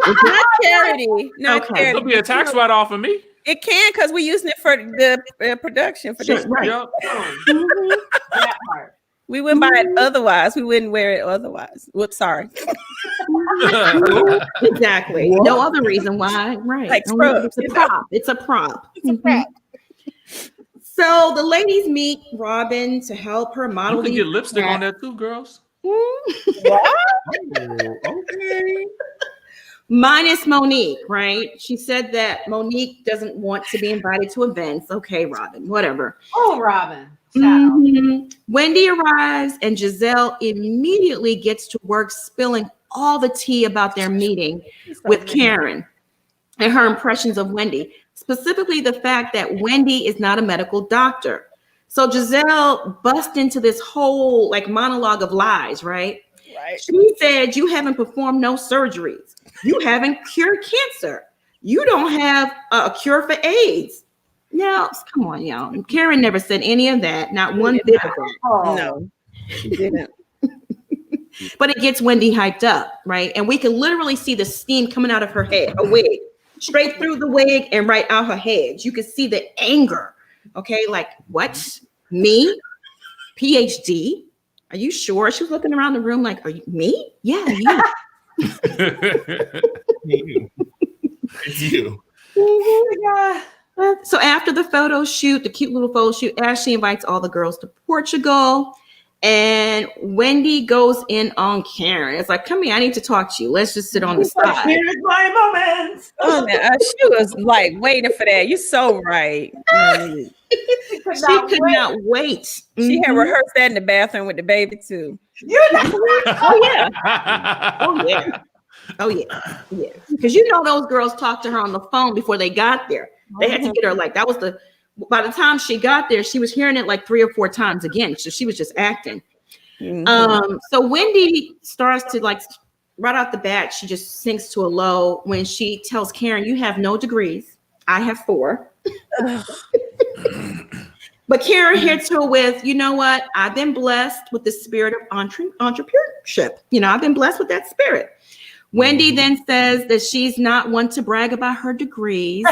charity. Not Okay. charity. It'll be a tax write-off for me. It can because we're using it for the production for Sure, this. right. Yep. That part. We wouldn't buy it otherwise. We wouldn't wear it otherwise. Whoops, sorry. Exactly. No other reason why. Right. Like Only- scrubs, it's a you know? prop. It's a prop. So the ladies meet Robin to help her model You can these get lipstick on that too, girls. Okay. Minus Monique, right? She said that Monique doesn't want to be invited to events. Okay, Robin, whatever. Oh, Robin. Shout out. Wendy arrives and Giselle immediately gets to work spilling all the tea about their meeting with Karen and her impressions of Wendy, specifically the fact that Wendy is not a medical doctor. So Giselle busts into this whole like monologue of lies, right? Right. She said, you haven't performed no surgeries. You haven't cured cancer. You don't have a cure for AIDS. Now, come on, y'all. Karen never said any of that. Not one bit of that. Oh. No, she didn't. But it gets Wendy hyped up, right? And we can literally see the steam coming out of her head, her wig, straight through the wig and right out her head. You can see the anger. Okay, like, what? Me? PhD? Are you sure? She was looking around the room like, are you me? Yeah, you. It's you. So after the photo shoot, the cute little photo shoot, Ashley invites all the girls to Portugal. And Wendy goes in on Karen. It's like, come here, I need to talk to you. Let's just sit on the side. Here's my moment. Oh, man, she was like waiting for that. You're so right. She could not wait. She had rehearsed that in the bathroom with the baby too. Oh yeah. Oh yeah. Oh yeah. Yeah. Because you know those girls talked to her on the phone before they got there. They had to get her like that was the by the time she got there, she was hearing it like 3 or 4 times again. So she was just acting. So Wendy starts to like right out the bat, she just sinks to a low when she tells Karen, you have no degrees. I have 4. But Karen hits her with, you know what? I've been blessed with the spirit of entrepreneurship. You know, I've been blessed with that spirit. Wendy then says that she's not one to brag about her degrees.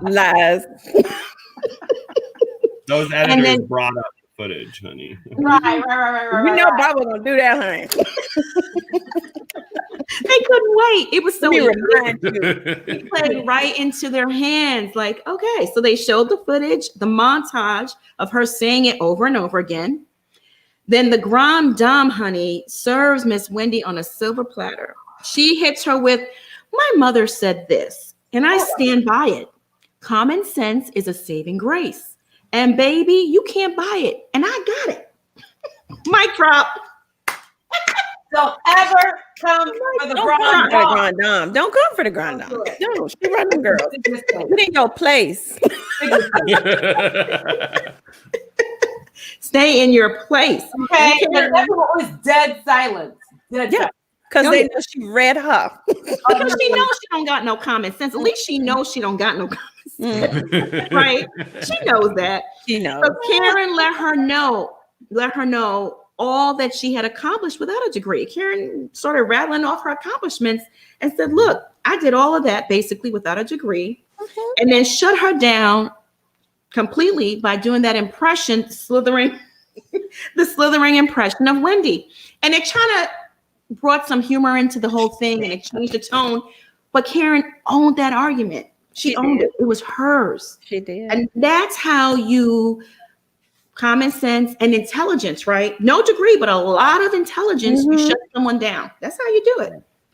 Lies. Those editors brought up the footage, honey. Right. You know Barbara gonna do that, honey. They couldn't wait. It was so Let me easy. remind you. It played right into their hands. Like, okay, so they showed the footage, the montage of her saying it over and over again. Then the grande dame, honey, serves Miss Wendy on a silver platter. She hits her with, "My mother said this, and I stand by it. Common sense is a saving grace. And baby, you can't buy it, and I got it." Mic drop. Don't ever come for the grande dame. Don't come for the grande dame. No, she run them girls. It ain't your place. Stay in your place. Okay, and everyone was dead silence. Yeah, because they know she read her. Because she knows she don't got no common sense. At least she knows she don't got no common sense. Right? She knows that. She knows. So Karen let her know all that she had accomplished without a degree. Karen started rattling off her accomplishments and said, "Look, I did all of that basically without a degree." And then shut her down completely by doing that impression, the slithering impression of Wendy. And it kind of brought some humor into the whole thing and it changed the tone. But Karen owned that argument. She owned it. It was hers. She did. And that's how you common sense and intelligence, right? No degree, but a lot of intelligence. You shut someone down. That's how you do it.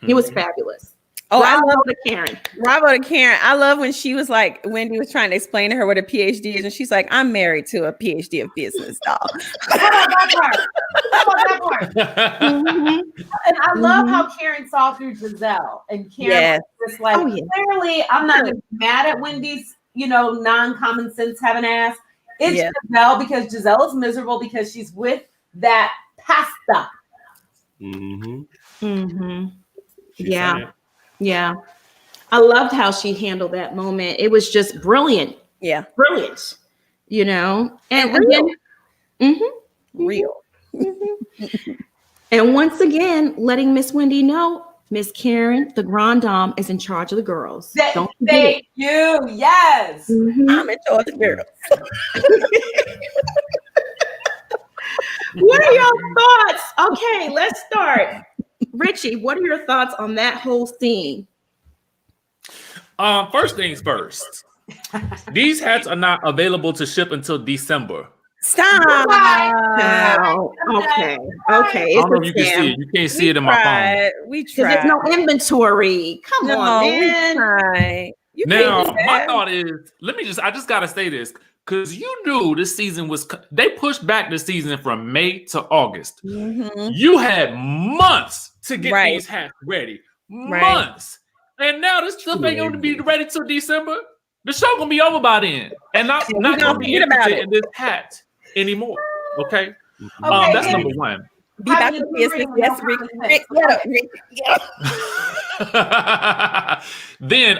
It was fabulous. Oh, Bravo I love to Karen. Bravo to Karen. I love when she was like, Wendy was trying to explain to her what a PhD is, and she's like, "I'm married to a PhD of business, dog." That part. And I love how Karen saw through Giselle, and Karen was just like, clearly, I'm not just mad at Wendy's, non-common sense having ass. It's Giselle because Giselle is miserable because she's with that pasta. Yeah. I loved how she handled that moment. It was just brilliant. Yeah. Brilliant. And real. Again, Real. And once again, letting Miss Wendy know, Miss Karen, the grande dame, is in charge of the girls. Don't forget Thank you. Yes. I'm in charge of the girls. What are your thoughts? Okay, let's start. Richie, what are your thoughts on that whole scene? First things first. These hats are not available to ship until December. Stop. Wow. Okay. I don't know if you can see it. You can't see it in my phone. We tried. There's no inventory. Come on, man. We tried. Now, my thought is, I just gotta say this. Because you knew this season they pushed back the season from May to August. You had months to get these hats ready. Months. And now this stuff ain't going to be ready till December. The show going to be over by then. And not going to be interested in this hat anymore. Okay? That's number one. Be back to business. Yes, Rick. Then,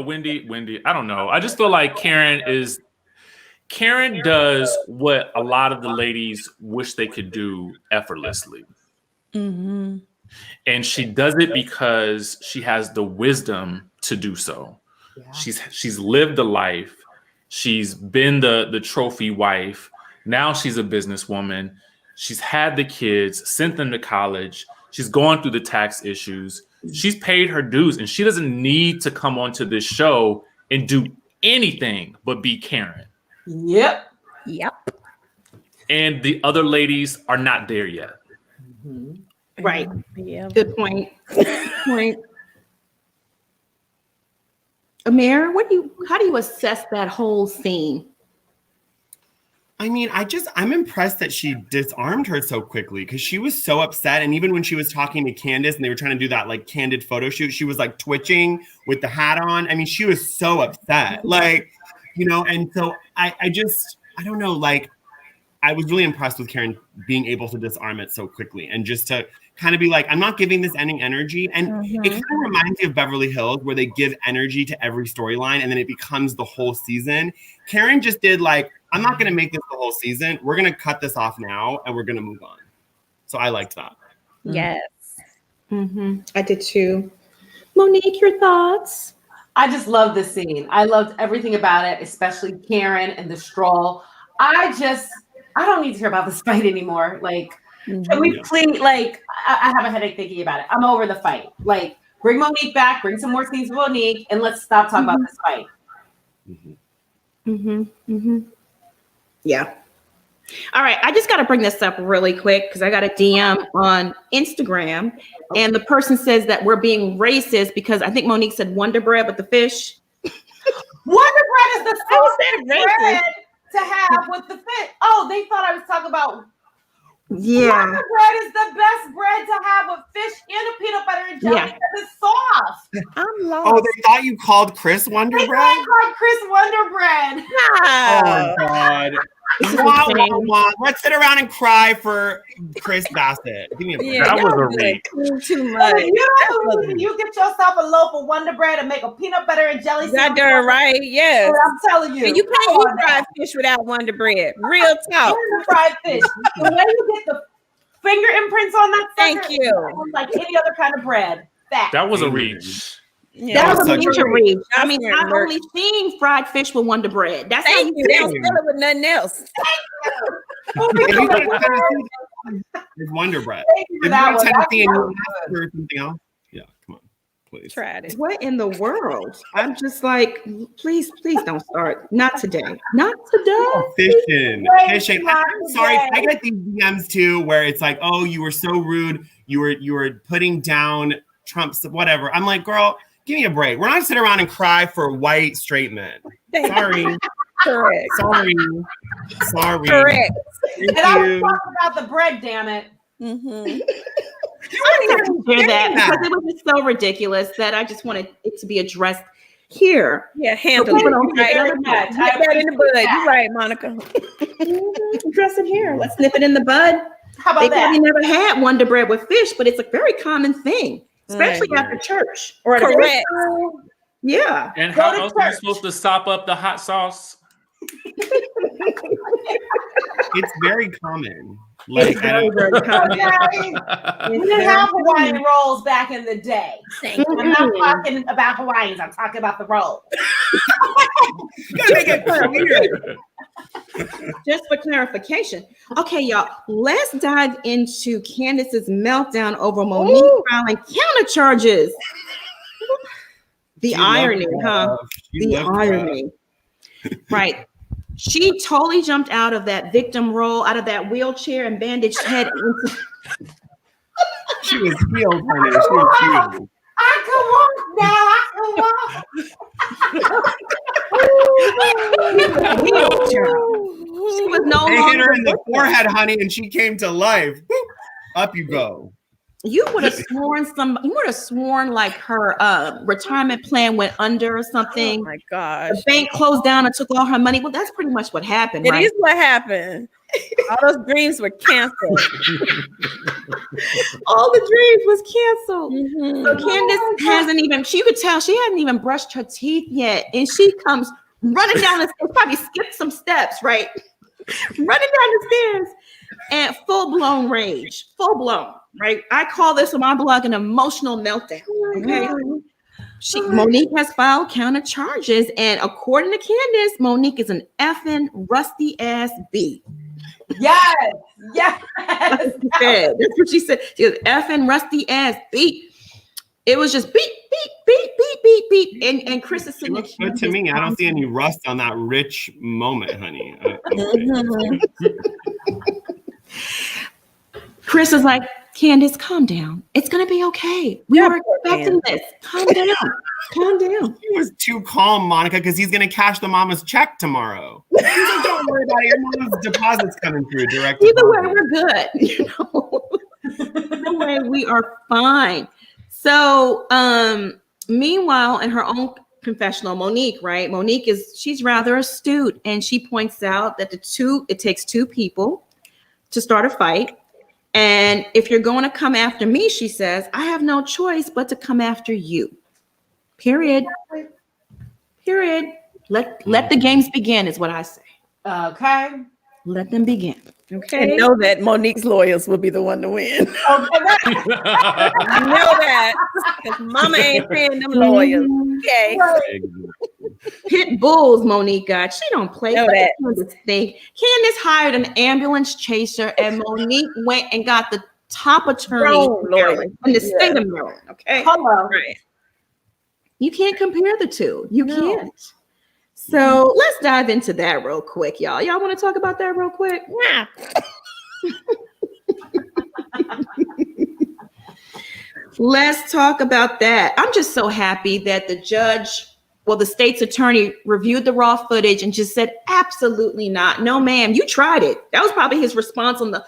Wendy. Wendy, I don't know. I just feel like Karen does what a lot of the ladies wish they could do effortlessly. And she does it because she has the wisdom to do so. Yeah. She's lived the life. She's been the trophy wife. Now she's a businesswoman. She's had the kids, sent them to college. She's going through the tax issues. She's paid her dues, and she doesn't need to come onto this show and do anything but be Karen. Yep. And the other ladies are not there yet. Right. Yeah. Good point. Amir, how do you assess that whole scene? I mean, I'm impressed that she disarmed her so quickly because she was so upset. And even when she was talking to Candace and they were trying to do that like candid photo shoot, she was like twitching with the hat on. I mean, she was so upset, and so I don't know, I was really impressed with Karen being able to disarm it so quickly and just to kind of be like, I'm not giving this any energy. And it kind of reminds me of Beverly Hills where they give energy to every storyline and then it becomes the whole season. Karen just did I'm not going to make this the whole season. We're going to cut this off now and we're going to move on. So I liked that. Yes. I did too. Monique, your thoughts? I just love this scene. I loved everything about it, especially Karen and the stroll. I don't need to hear about this fight anymore. Can we please, I have a headache thinking about it. I'm over the fight. Bring Monique back, bring some more scenes with Monique, and let's stop talking about this fight. Yeah. All right. I just got to bring this up really quick because I got a DM on Instagram and the person says that we're being racist because I think Monique said Wonder Bread with the fish. Wonder Bread is the softest bread to have with the fish. Oh, they thought I was talking about. Yeah. Wonder Bread is the best bread to have with fish and a peanut butter and jelly because it's soft. I'm lost. Oh, they thought you called Chris Wonder They Bread? called Chris Wonder Bread. Oh my God. Wah, wah, wah. Let's sit around and cry for Chris Bassett. Give me a break. That was a reach. Too much. You get yourself a loaf of Wonder Bread and make a peanut butter and jelly That sandwich. darn right. Yes. I'm telling you. And you can't eat fried fish without Wonder Bread. Real talk. And the fried fish. The way you get the finger imprints on that sucker, Thank you. it's like any other kind of bread. That was a reach. Yeah. That was a such a reach. I That's mean, weird. I've only seen fried fish with Wonder Bread. That's how Thank you. They tell. don't fill it with nothing else. If you go to Tennessee, it's Wonder Bread. Thank you If for you that go one. to Tennessee and That's you ask for something else, yeah, come on, please. Tried it. What in the world? I'm just like, please don't start. Not today. Not today. Fishing. not I'm sorry. today. I get these DMs too, where it's like, "Oh, you were so rude. You were putting down Trump's whatever." I'm like, "Girl, give me a break. We're not gonna sit around and cry for white straight men." Sorry. Correct. Sorry. Correct. Thank And I was you. talking about the bread, damn it. Mm-hmm. I didn't hear that because it was just so ridiculous that I just wanted it to be addressed here. Yeah, handle people it. don't Right. get Nip that in the bud. You're right, Monica. Address it here. Let's nip it in the bud. How They about probably that? never had Wonder Bread with fish, but it's a very common thing, especially Right. after church or at a Correct. restaurant. Yeah. And Go how to else are you church. supposed to sop up the hot sauce? It's very common. Like, I don't- Very common. We didn't have Hawaiian rolls back in the day. I'm not Mhm. talking about Hawaiians. I'm talking about the roll. you gotta make it clear. Just for clarification. Okay, y'all, let's dive into Candace's meltdown over Monique filing counter charges. The She irony, loved huh? rough. She The loved rough. irony. Right. She totally jumped out of that victim role, out of that wheelchair and bandaged head. She was healed, honey. She was healed. I can walk now. I Wheelchair. She was no They hit her longer. in the forehead, honey, and she came to life. Whoop, up you go. You would have sworn like her retirement plan went under or something. Oh my gosh. The bank closed down and took all her money. Well, that's pretty much what happened, It right? is what happened. All those dreams were canceled. All the dreams was canceled. Mhm. So Candace hasn't even, she could tell she hadn't even brushed her teeth yet. And she comes running down the stairs, probably skipped some steps, right? Running down the stairs and full-blown rage, full-blown, right? I call this on my blog an emotional meltdown, okay? Monique has filed counter charges, and according to Candace, Monique is an effing rusty ass B. Yes. Yes. That's what she said. She was effing rusty ass beep. It was just beep, beep, beep, beep, beep, beep. And Chris is It sitting there. looks good to me. I don't see any rust on that rich moment, honey. Chris is like, Candace, calm down. It's gonna be okay. We were expecting this. Calm down. Calm down. He was too calm, Monica, because he's gonna cash the mama's check tomorrow. He's like, don't worry about it. Your mama's deposit's coming through direct. Either way, deposit. we're good. You know? Either way, we are fine. So, meanwhile, in her own confessional, Monique, right? She's rather astute, and she points out that it takes two people to start a fight. And if you're going to come after me, she says, I have no choice but to come after you. Period. Period. Let the games begin, is what I say. Okay. Let them begin. Okay. And know that Monique's lawyers will be the one to win. Okay. Know that. Because mama ain't paying them lawyers. Okay. Pit bulls, Monique got. She don't play. Know What that. does Candace think? Candace hired an ambulance chaser, and Monique went and got the top attorney Wrong lawyer. in the state of Maryland. Okay. Hello. Right. You can't compare the two. You No. can't. So let's dive into that real quick, y'all. Y'all want to talk about that real quick? Yeah. Let's talk about that. I'm just so happy that the judge, well, the state's attorney reviewed the raw footage and just said, absolutely not. No, ma'am, you tried it. That was probably his response on the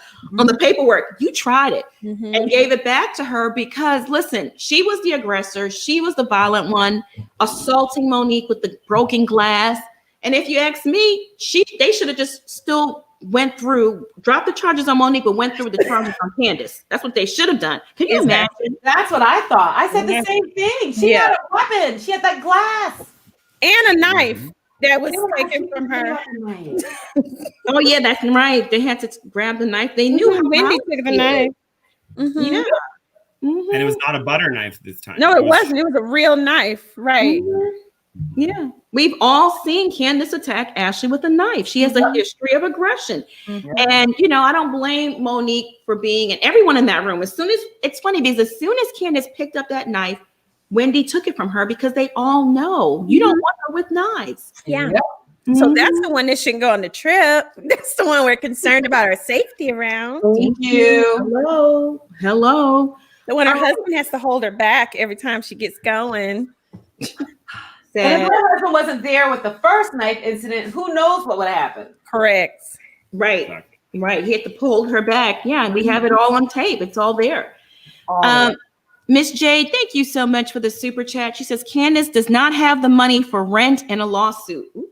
paperwork. You tried it and gave it back to her because, listen, she was the aggressor. She was the violent one, assaulting Monique with the broken glass. And if you ask me, they should have just still dropped the charges on Monique, but went through with the charges on Candace. That's what they should have done. Can you imagine? That's what I thought. I said the same thing. She had a weapon. She had that glass. And a knife that was taken from her. Oh, yeah, that's right. They had to grab the knife. They knew how Wendy took the knife. Yeah. And it was not a butter knife this time. No, it wasn't. It was a real knife, right? Yeah. We've all seen Candace attack Ashley with a knife. She has a history of aggression. And, I don't blame Monique for being, and everyone in that room, it's funny because as soon as Candace picked up that knife, Wendy took it from her because they all know you don't want her with knives. Yeah. So that's the one that shouldn't go on the trip. That's the one we're concerned about her safety around. Thank you. Hello. The one her husband has to hold her back every time she gets going. And if her husband wasn't there with the first knife incident, who knows what would happen? Correct. Right. He had to pull her back. Yeah, and we have it all on tape. It's all there. Miss Jade, thank you so much for the super chat. She says Candace does not have the money for rent and a lawsuit. Ooh,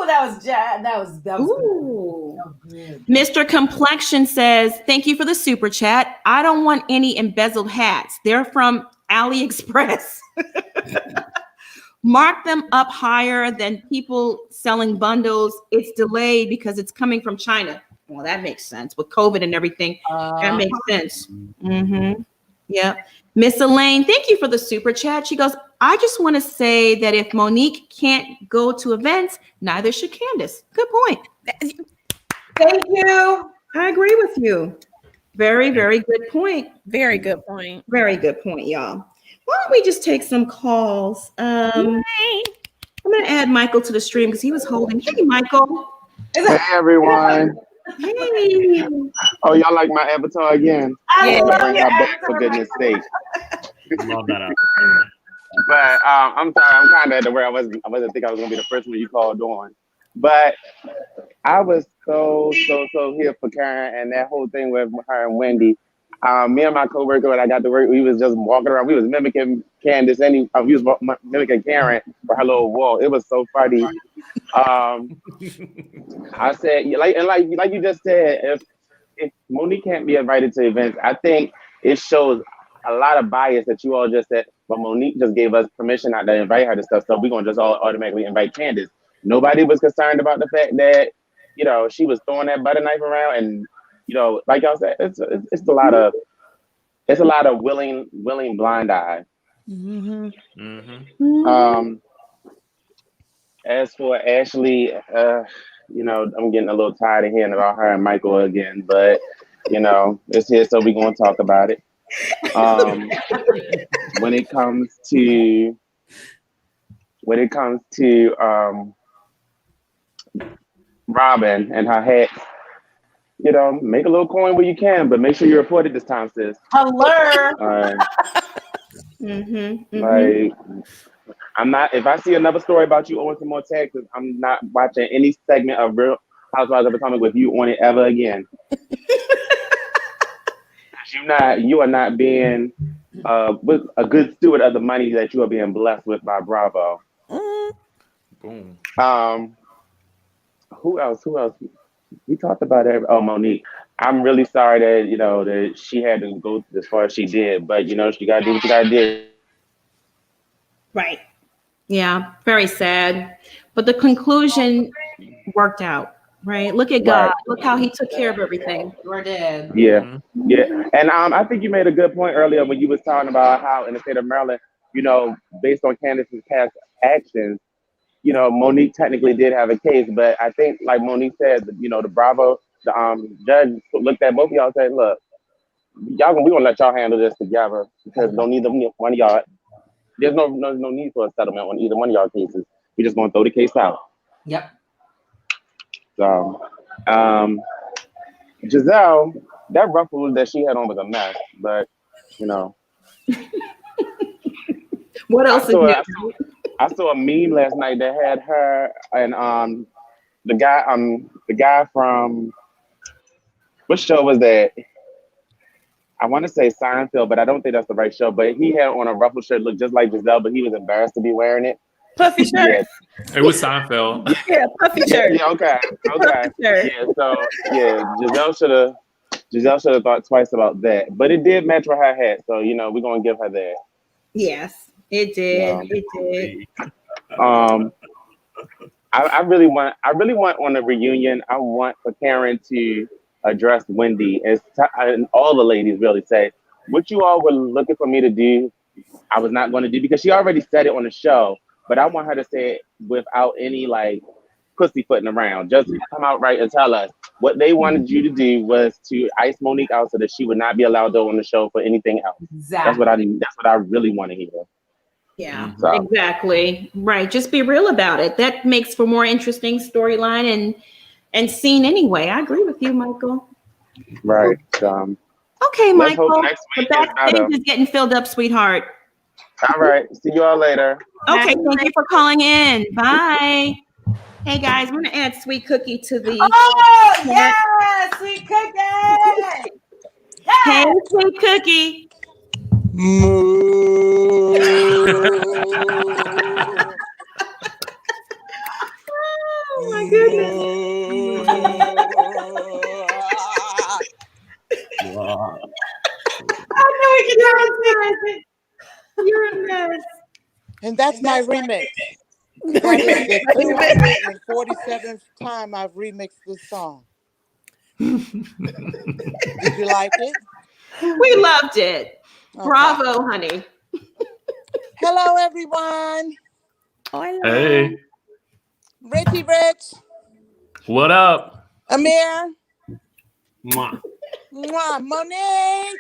that was good. Mr. Complexion says, thank you for the super chat. I don't want any embezzled hats. They're from AliExpress. Mark them up higher than people selling bundles. It's delayed because it's coming from China. Well, that makes sense with COVID and everything. That makes sense. Yeah. Miss Elaine, thank you for the super chat. She goes, I just want to say that if Monique can't go to events, neither should Candace. Good point. Thank you. I agree with you. Very, very good point. Very good point. Very good point, y'all. Why don't we just take some calls? I'm going to add Michael to the stream because he was holding. Hey, Michael. Hey, everyone. Hey. Oh, y'all like my avatar again? I love Bring your her back avatar. for goodness sake. Love that. But I'm sorry, I'm kind of at the where I wasn't think I was gonna be the first one you called on. But I was so here for Karen and that whole thing with her and Wendy. Me and my coworker when I got to work, we was just walking around. We was mimicking Candace, we was mimicking Karen for her little walk. It was so funny. I said, like you just said, if Monique can't be invited to events, I think it shows a lot of bias that you all just said. But Monique just gave us permission not to invite her to stuff, so we're gonna just all automatically invite Candace. Nobody was concerned about the fact that she was throwing that butter knife around, and like y'all said, it's a lot of willing blind eye. As for Ashley, I'm getting a little tired of hearing about her and Michael again, but it's here, so we're gonna talk about it. When it comes to Robin and her hat, make a little coin where you can, but make sure you report it this time, sis. Hello. Like, I'm not. If I see another story about you owing some more taxes, I'm not watching any segment of Real Housewives of Potomac with you on it ever again. You are not being with a good steward of the money that you are being blessed with by Bravo. Boom. Who else? We talked about it. Oh, Monique. I'm really sorry that that she had to go as far as she did, but she gotta do what she gotta do. Right. Yeah. Very sad. But the conclusion worked out. Right. Look at God. Look how he took care of everything. Sure did. Yeah. And I think you made a good point earlier when you was talking about how in the state of Maryland, based on Candace's past actions, Monique technically did have a case, but I think, like Monique said, the Bravo, the judge looked at both of y'all and said, "Look, we're gonna let y'all handle this together because don't need one of y'all there's no need for a settlement on either one of y'all cases. We're just gonna throw the case out. Yep. So, Giselle, that ruffle that she had on was a mess, but you know. What else is new? I saw a meme last night that had her and the guy from what show was that? I want to say Seinfeld, but I don't think that's the right show. But he had on a ruffle shirt, looked just like Giselle, but he was embarrassed to be wearing it. Puffy shirt. It was Seinfeld. Yeah, puffy shirt. Yeah, okay. Puffy shirt. Yeah, so yeah, Giselle should have thought twice about that. But it did match with her hat, so you know, we're gonna give her that. Yes, it did. It did. I really want on the reunion, I want for Karen to address Wendy and all the ladies really say, what you all were looking for me to do, I was not going to do, because she already said it on the show, but I want her to say it without any like pussyfooting around. Just come out right and tell us what they wanted you to do was to ice Monique out so that she would not be allowed to go on the show for anything else. Exactly. That's what I really want to hear. Yeah, So. exactly. Right. Just be real about it. That makes for more interesting storyline and scene anyway. I agree with you, Michael. Right. Okay, let's hope Michael. next The week is backstage better. is getting filled up, sweetheart. All right. See you all later. Okay, thank you for calling in. Bye. Hey guys, we're gonna add Sweet Cookie to the. Oh yeah, Sweet Cookie. Hey, Sweet Cookie. Oh my goodness. I know you're a mess. And that's my remix. That is the 247th time I've remixed this song. Did you like it? We loved it. Okay. Bravo, honey. Hello, everyone. Hey, Richie Rich, what up? Amir, Mwah. Mwah, Monique,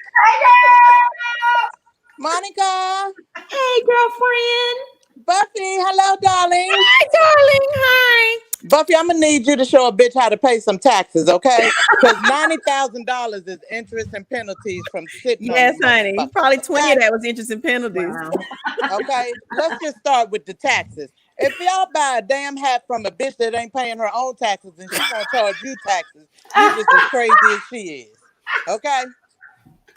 Monica, Hey, girlfriend. Buffy. Hello, darling. Hi, darling. Hi. Buffy, I'm gonna need you to show a bitch how to pay some taxes, okay? Because $90,000 is interest and penalties from sitting on Yes, the honey. motherfucker. Probably 20 of that was interest and penalties. Wow. Okay, let's just start with the taxes. If y'all buy a damn hat from a bitch that ain't paying her own taxes and she's gonna charge you taxes, you're just as crazy as she is. Okay?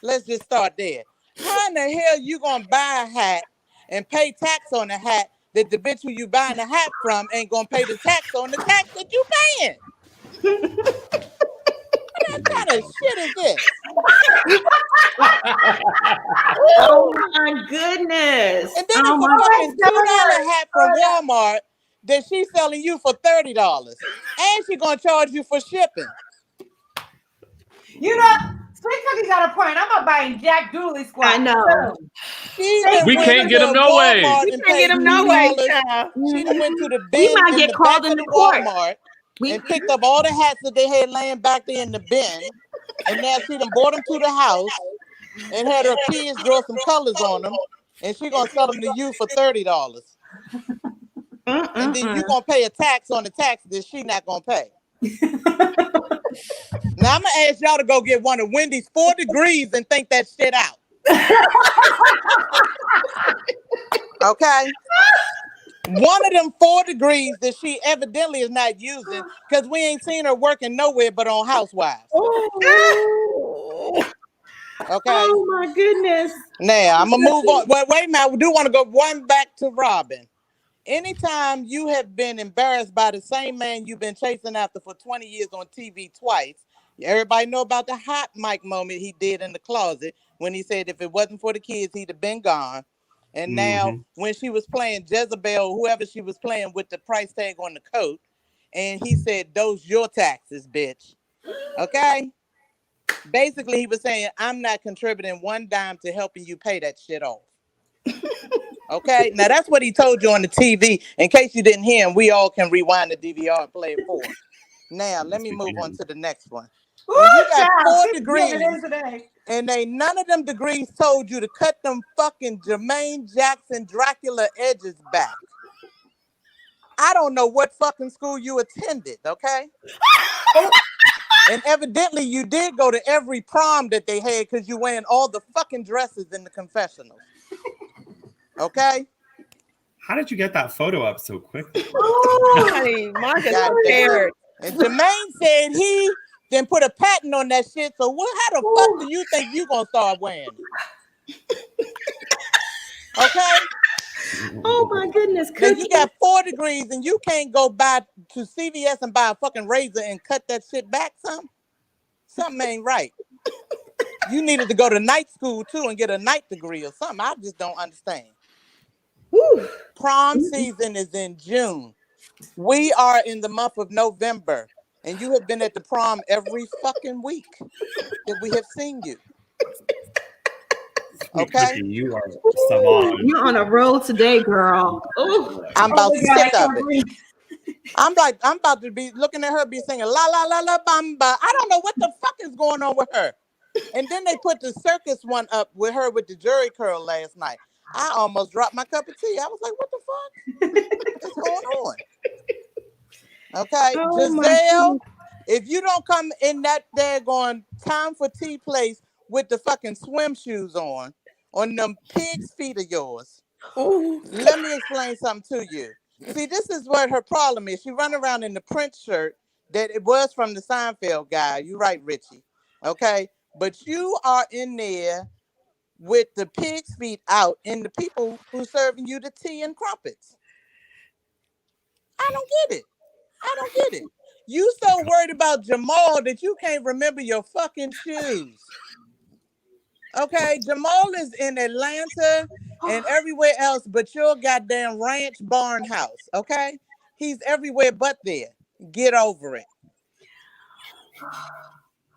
Let's just start there. How in the hell you gonna buy a hat and pay tax on the hat that the bitch who you buying the hat from ain't gonna pay the tax on the tax that you paying? What kind of shit is this? Oh my goodness. And then Oh it's a my fucking $2 hat from Walmart that she's selling you for $30. And she's gonna charge you for shipping. You know, Sweet Cookie got a point. I'm not buying Jack Dooley squad. I know. We can't get him no way. We can't get him no way, child. She done went to the We bin might in get the called back of into the court. Walmart and picked up all the hats that they had laying back there in the bin. And now she done brought them to the house and had her kids draw some colors on them. And she gonna sell them to you for $30. And then you gonna pay a tax on the tax that she not gonna pay. Now I'm gonna ask y'all to go get one of Wendy's 4 degrees and think that shit out. Okay? One of them 4 degrees that she evidently is not using because we ain't seen her working nowhere but on Housewives. Okay? Oh my goodness. Now I'm gonna move on. Wait a minute. I do want to go one back to Robin. Anytime you have been embarrassed by the same man you've been chasing after for 20 years on TV twice, everybody know about the hot mic moment he did in the closet when he said if it wasn't for the kids, he'd have been gone. And now when she was playing Jezebel, whoever she was playing with the price tag on the coat, and he said, those your taxes, bitch. Okay? Basically, he was saying, I'm not contributing one dime to helping you pay that shit off. Okay? Now, that's what he told you on the TV. In case you didn't hear him, we all can rewind the DVR and play it for him. Now, let me move on to the next one. When you got child, 4 she's degrees, getting it today. and ain't none of them degrees told you to cut them fucking Jermaine Jackson Dracula edges back. I don't know what fucking school you attended, okay? And evidently you did go to every prom that they had because you wearing all the fucking dresses in the confessionals. Okay? How did you get that photo up so quickly? Oh, honey, Marcus prepared. And Jermaine said he then put a patent on that shit. So how the fuck do you think you gonna start wearing it? Okay? Oh my goodness, Now Cookie. you got 4 degrees and you can't go buy to CVS and buy a fucking razor and cut that shit back some? Something ain't right. You needed to go to night school too and get a night degree or something. I just don't understand. Woo. Prom season is in June. We are in the month of November, and you have been at the prom every fucking week that we have seen you. Okay? Cookie, you are savant. You're on a roll today, girl. Ooh. I'm about Oh my God, sick I of can't it. breathe. I'm about to be looking at her, be singing la la la la bamba. I don't know what the fuck is going on with her. And then they put the circus one up with her with the jury curl last night. I almost dropped my cup of tea. I was like, what the fuck is going on? Okay, Oh, my Giselle, if you don't come in that daggone time for tea place with the fucking swim shoes on them pig's feet of yours, let me explain something to you. See, this is what her problem is. She run around in the Prince shirt that it was from the Seinfeld guy. You're right, Richie. Okay, but you are in there with the pig's feet out and the people who serving you the tea and crumpets. I don't get it. I don't get it. You so worried about Jamal that you can't remember your fucking shoes. Okay, Jamal is in Atlanta and everywhere else but your goddamn ranch barn house. Okay, he's everywhere but there. Get over it.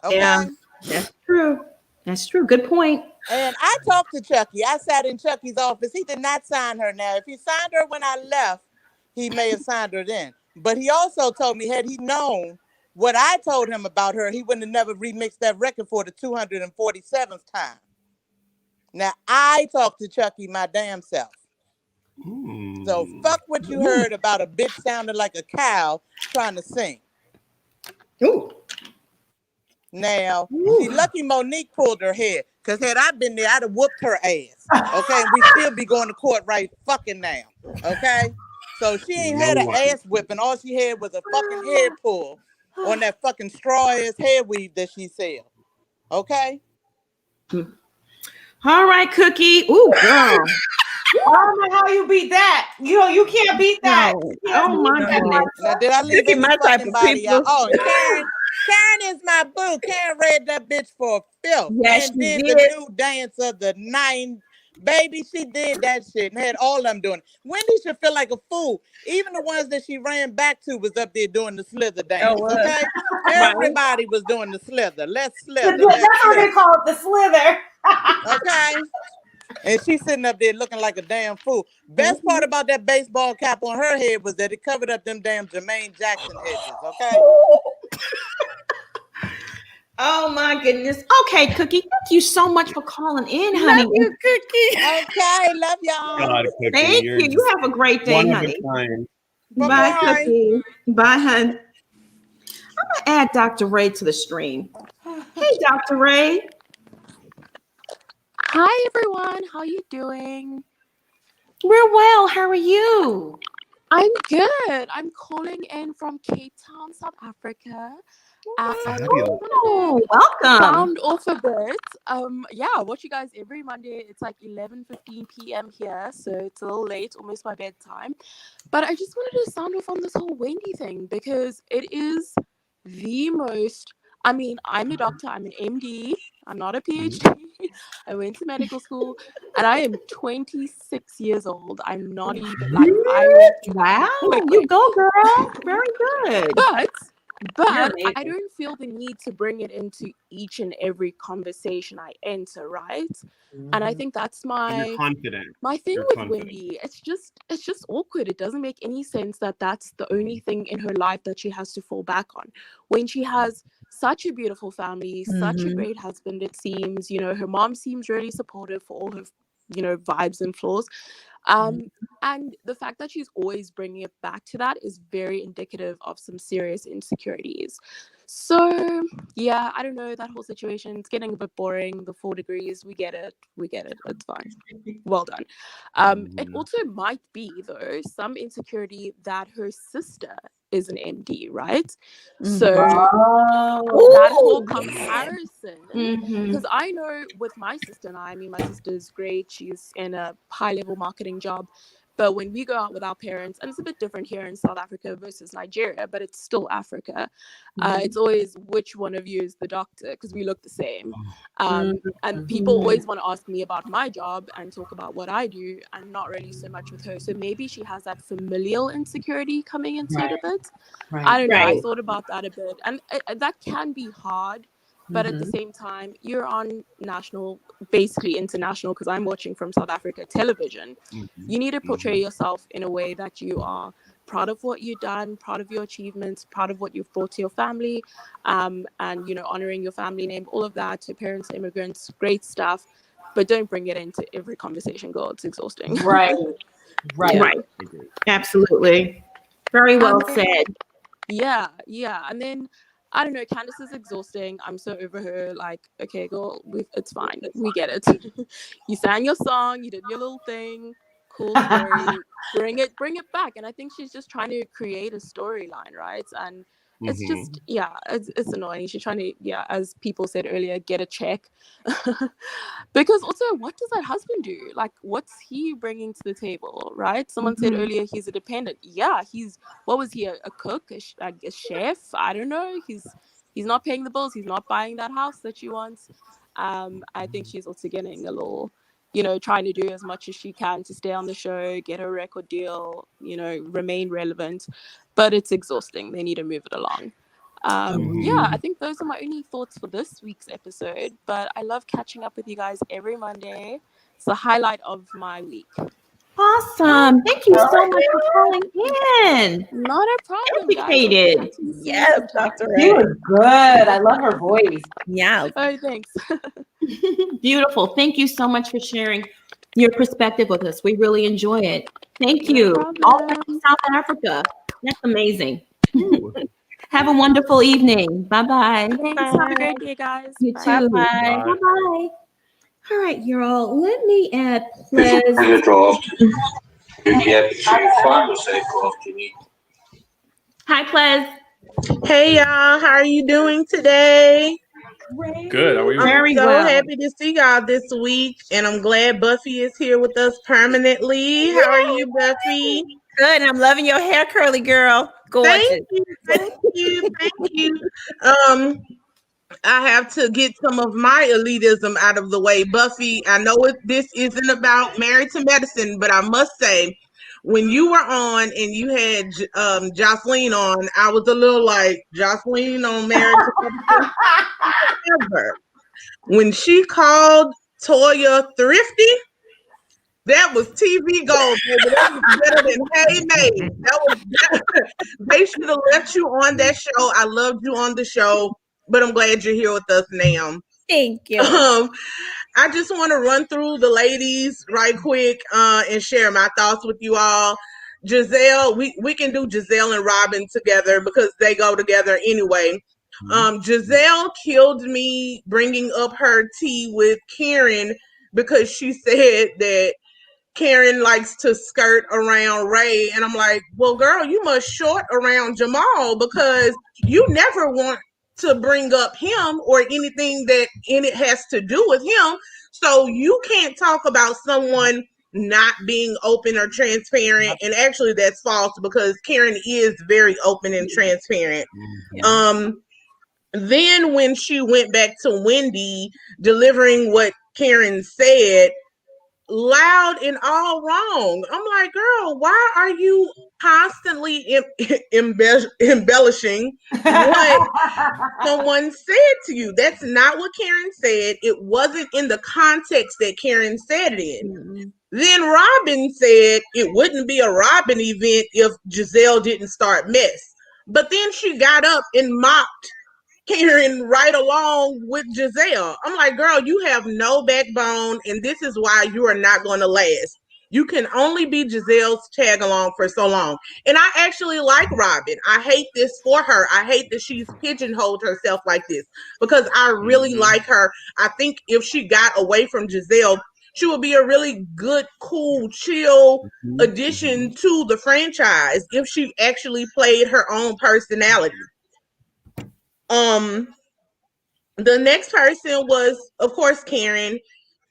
Okay. Yeah, that's true. That's true. Good point. And I talked to Chucky. I sat in Chucky's office. He did not sign her now. If he signed her when I left, he may have signed her then. But he also told me, had he known what I told him about her, he wouldn't have never remixed that record for the 247th time. Now, I talked to Chucky my damn self. So fuck what you heard about a bitch sounding like a cow trying to sing. Ooh. Now, see, lucky Monique pulled her hair. Because had I been there, I'd have whooped her ass. Okay? And we still be going to court right fucking now. Okay? So she ain't had an ass whipping. All she had was a fucking hair pull on that fucking straw ass hair weave that she sell. Okay? All right, Cookie. Ooh, girl. I don't know how you beat that. You can't beat that. Oh my goodness. Now, did I leave any fucking body out? Oh, Karen is my boo. Karen read that bitch for filth. Yes, and she did did. the new dance of the 9. Baby, she did that shit and had all of them doing it. Wendy should feel like a fool. Even the ones that she ran back to was up there doing the slither dance. Okay? Everybody was doing the slither. Let's slither. That's what they call it, the slither. Okay? And she's sitting up there looking like a damn fool. Best part about that baseball cap on her head was that it covered up them damn Jermaine Jackson edges. Okay? Oh my goodness. Okay, Cookie. Thank you so much for calling in, honey. Love you, Cookie. Okay, love y'all. God, Cookie, Thank you're you. You have a great day, one of honey. a kind. Bye, Bye-bye. Cookie. Bye, hun. I'm gonna add Dr. Ray to the stream. Hey, Dr. Ray. Hi everyone, how you doing? We're well. How are you? I'm good. I'm calling in from Cape Town, South Africa. Oh, welcome. Sound off a bit. Yeah, I watch you guys every Monday. It's like 11:15 p.m. here, so it's a little late, almost my bedtime. But I just wanted to sound off on this whole Wendy thing because it is the most. I mean, I'm a doctor. I'm an MD. I'm not a PhD. I went to medical school, and I am 26 years old. I'm not even like wow. You go, girl. Very good. But amazing. I don't feel the need to bring it into each and every conversation I enter, right? And I think that's You're confident. my thing You're with confident. Wendy. It's just awkward. It doesn't make any sense that that's the only thing in her life that she has to fall back on when she has such a beautiful family, such a great husband, it seems. You know, her mom seems really supportive for all her, you know, vibes and flaws. And the fact that she's always bringing it back to that is very indicative of some serious insecurities. So, yeah, I don't know, that whole situation, it's getting a bit boring. The 4 degrees, we get it. It's fine. Well done. It also might be, though, some insecurity that her sister is an MD, right? So that whole comparison, because I know with my sister and I mean, my sister's great. She's in a high-level marketing job. But when we go out with our parents, and it's a bit different here in South Africa versus Nigeria, but it's still Africa. It's always which one of you is the doctor, because we look the same. And people always want to ask me about my job and talk about what I do, and not really so much with her. So maybe she has that familial insecurity coming into it a bit. I don't know. I thought about that a bit, and that can be hard. But at the same time, you're on national, basically international, because I'm watching from South Africa television. You need to portray yourself in a way that you are proud of what you've done, proud of your achievements, proud of what you've brought to your family, and, you know, honoring your family name, all of that, to parents, immigrants, great stuff. But don't bring it into every conversation, girl. It's exhausting. Right. Absolutely. Very well said. Yeah. And then, I don't know, Candace is exhausting. I'm so over her. Like, okay, girl, it's fine. We get it. You sang your song. You did your little thing. Cool story. Bring it back. And I think she's just trying to create a storyline, right? And it's just, it's annoying. She's trying to, as people said earlier, get a check. Because also, what does that husband do? Like, what's he bringing to the table, right? Someone said earlier he's a dependent. Yeah, what was he, a cook, a chef? I don't know. He's not paying the bills. He's not buying that house that she wants. I think she's also getting a little, you know, trying to do as much as she can to stay on the show, get her record deal, you know, remain relevant. But it's exhausting. They need to move it along. I think those are my only thoughts for this week's episode. But I love catching up with you guys every Monday. It's the highlight of my week. Awesome. Thank you so much for calling in. Not a problem. Educated. Yes, Dr. She was good. I love her voice. Yeah. Oh, thanks. Beautiful. Thank you so much for sharing your perspective with us. We really enjoy it. Thank you. All from South Africa. That's amazing. Have a wonderful evening. Bye-bye. Thanks. Have a great day, guys. You too. Bye-bye. Bye-bye. All right, y'all. Let me add Ples. Hi, Ples. Hey, y'all. How are you doing today? Good. How are you? Very I'm so well. happy to see y'all this week, and I'm glad Buffy is here with us permanently. How are you, Buffy? Good. And I'm loving your hair curly, girl. Gorgeous. Thank you. I have to get some of my elitism out of the way. Buffy, I know this isn't about Married to Medicine, but I must say, when you were on and you had Jocelyn on, I was a little like, Jocelyn on Married to Medicine? However, when she called Toya thrifty, that was TV gold, baby. That was better than Hey May. That was better. They should have left you on that show. I loved you on the show, but I'm glad you're here with us now. Thank you. I just want to run through the ladies right quick and share my thoughts with you all. Giselle, we can do Giselle and Robin together because they go together anyway. Giselle killed me bringing up her tea with Karen because she said that Karen likes to skirt around Ray. And I'm like, well, girl, you must short around Jamal because you never want to bring up him or anything that in it has to do with him. So you can't talk about someone not being open or transparent. And actually that's false because Karen is very open and transparent. Then when she went back to Wendy delivering what Karen said, loud and all wrong. I'm like, girl, why are you constantly embellishing what someone said to you? That's not what Karen said. It wasn't in the context that Karen said it in. Then Robin said it wouldn't be a Robin event if Giselle didn't start mess. But then she got up and mocked Karen right along with Giselle. I'm like, girl, you have no backbone, and this is why you are not going to last. You can only be Giselle's tag along for so long. And I actually like Robin. I hate this for her. I hate that she's pigeonholed herself like this because I really like her. I think if she got away from Giselle, she would be a really good, cool, chill addition to the franchise if she actually played her own personality. The next person was, of course, Karen.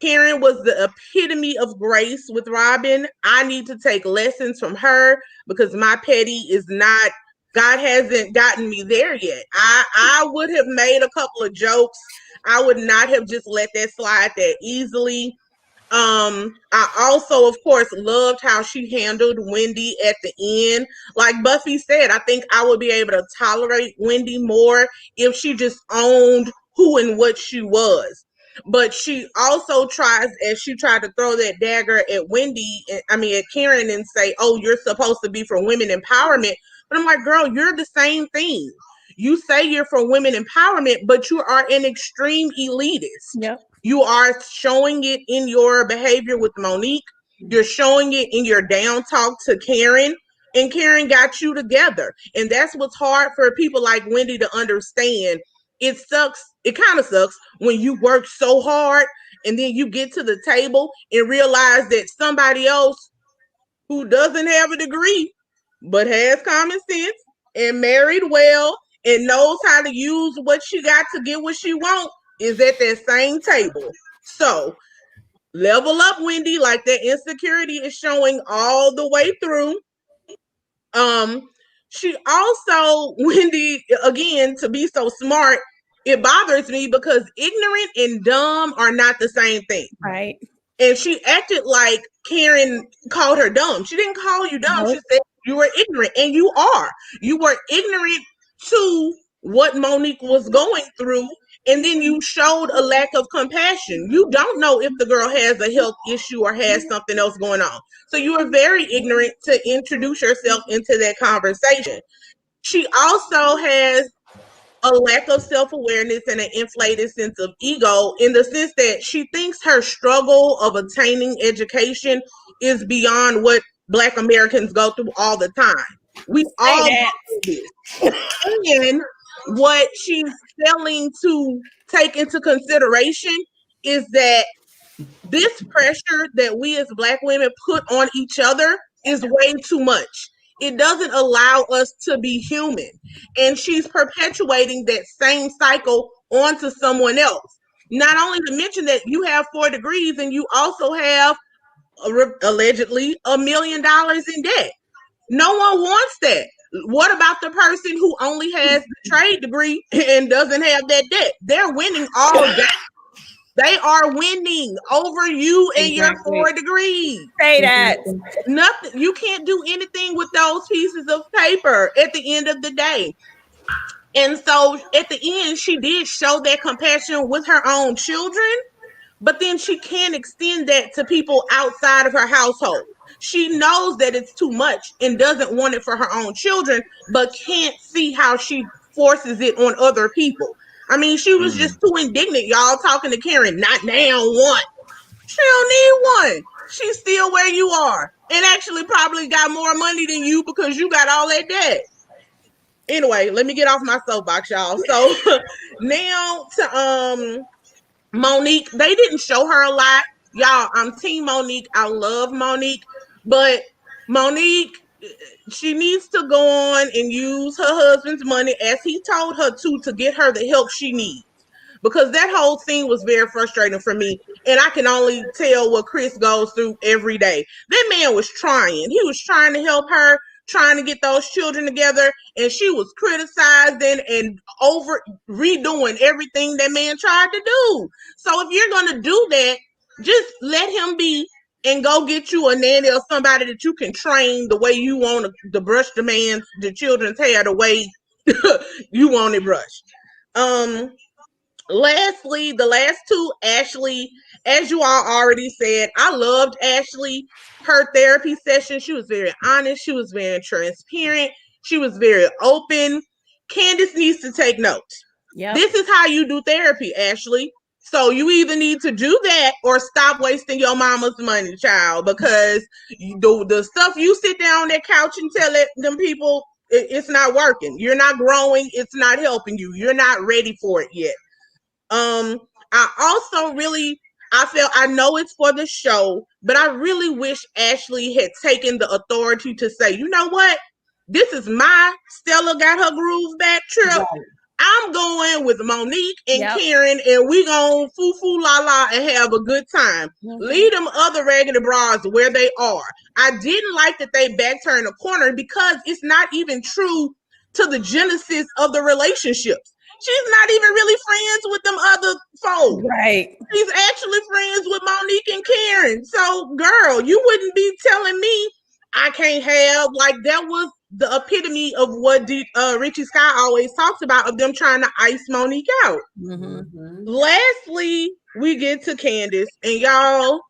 Karen was the epitome of grace with Robin. I need to take lessons from her because my petty is not, God hasn't gotten me there yet. I would have made a couple of jokes. I would not have just let that slide that easily. I also, of course, loved how she handled Wendy at the end. Like Buffy said, I think I would be able to tolerate Wendy more if she just owned who and what she was. But she also tries, as she tried to throw that dagger at at Karen and say, oh, you're supposed to be for women empowerment. But I'm like, girl, you're the same thing. You say you're for women empowerment, but you are an extreme elitist. Yep. You are showing it in your behavior with Monique. You're showing it in your down talk to Karen. And Karen got you together. And that's what's hard for people like Wendy to understand. It sucks. It kind of sucks when you work so hard and then you get to the table and realize that somebody else who doesn't have a degree but has common sense and married well and knows how to use what she got to get what she wants is at that same table. So level up, Wendy, like that insecurity is showing all the way through. She also, Wendy, again, to be so smart, it bothers me because ignorant and dumb are not the same thing. Right. And she acted like Karen called her dumb. She didn't call you dumb. Nope. She said you were ignorant, and you are. You were ignorant to what Monique was going through, and then you showed a lack of compassion. You don't know if the girl has a health issue or has something else going on. So you are very ignorant to introduce yourself into that conversation. She also has a lack of self-awareness and an inflated sense of ego in the sense that she thinks her struggle of attaining education is beyond what Black Americans go through all the time. We all go through this. And what she's failing to take into consideration is that this pressure that we as Black women put on each other is way too much. It doesn't allow us to be human. And she's perpetuating that same cycle onto someone else. Not only to mention that you have 4 degrees and you also have allegedly $1 million in debt. No one wants that. What about the person who only has the trade degree and doesn't have that debt? They're winning all day. They are winning over you and your 4 degrees. Say that. Nothing. You can't do anything with those pieces of paper at the end of the day. And so at the end, she did show that compassion with her own children, but then she can't extend that to people outside of her household. She knows that it's too much and doesn't want it for her own children, but can't see how she forces it on other people. I mean, she was just too indignant, y'all, talking to Karen, not now one. She don't need one. She's still where you are and actually probably got more money than you because you got all that debt. Anyway, let me get off my soapbox, y'all. So now to Monique, they didn't show her a lot. Y'all, I'm team Monique. I love Monique, but Monique, she needs to go on and use her husband's money as he told her to get her the help she needs. Because that whole scene was very frustrating for me. And I can only tell what Chris goes through every day. That man was trying. He was trying to help her, trying to get those children together. And she was criticizing and over redoing everything that man tried to do. So if you're going to do that, just let him be and go get you a nanny or somebody that you can train the way you want to brush the children's hair the way you want it brushed. Lastly, the last 2, Ashley, as you all already said, I loved Ashley. Her therapy session, she was very honest. She was very transparent. She was very open. Candace needs to take notes. Yep. This is how you do therapy, Ashley. So you either need to do that or stop wasting your mama's money, child, because the stuff you sit down on that couch and tell them people, it's not working. You're not growing. It's not helping you. You're not ready for it yet. I also I know it's for the show, but I really wish Ashley had taken the authority to say, you know what? This is my Stella got her groove back trip. Right. I'm going with Monique and Karen, and we gonna foo la la and have a good time. Leave them other raggedy bras where they are. I didn't like that they back turned the corner because it's not even true to the genesis of the relationships. She's not even really friends with them other folks. Right. She's actually friends with Monique and Karen. So, girl, you wouldn't be telling me I can't have, like, that was the epitome of what Richie Scott always talks about, of them trying to ice Monique out. Mm-hmm. Lastly, we get to Candace. And y'all,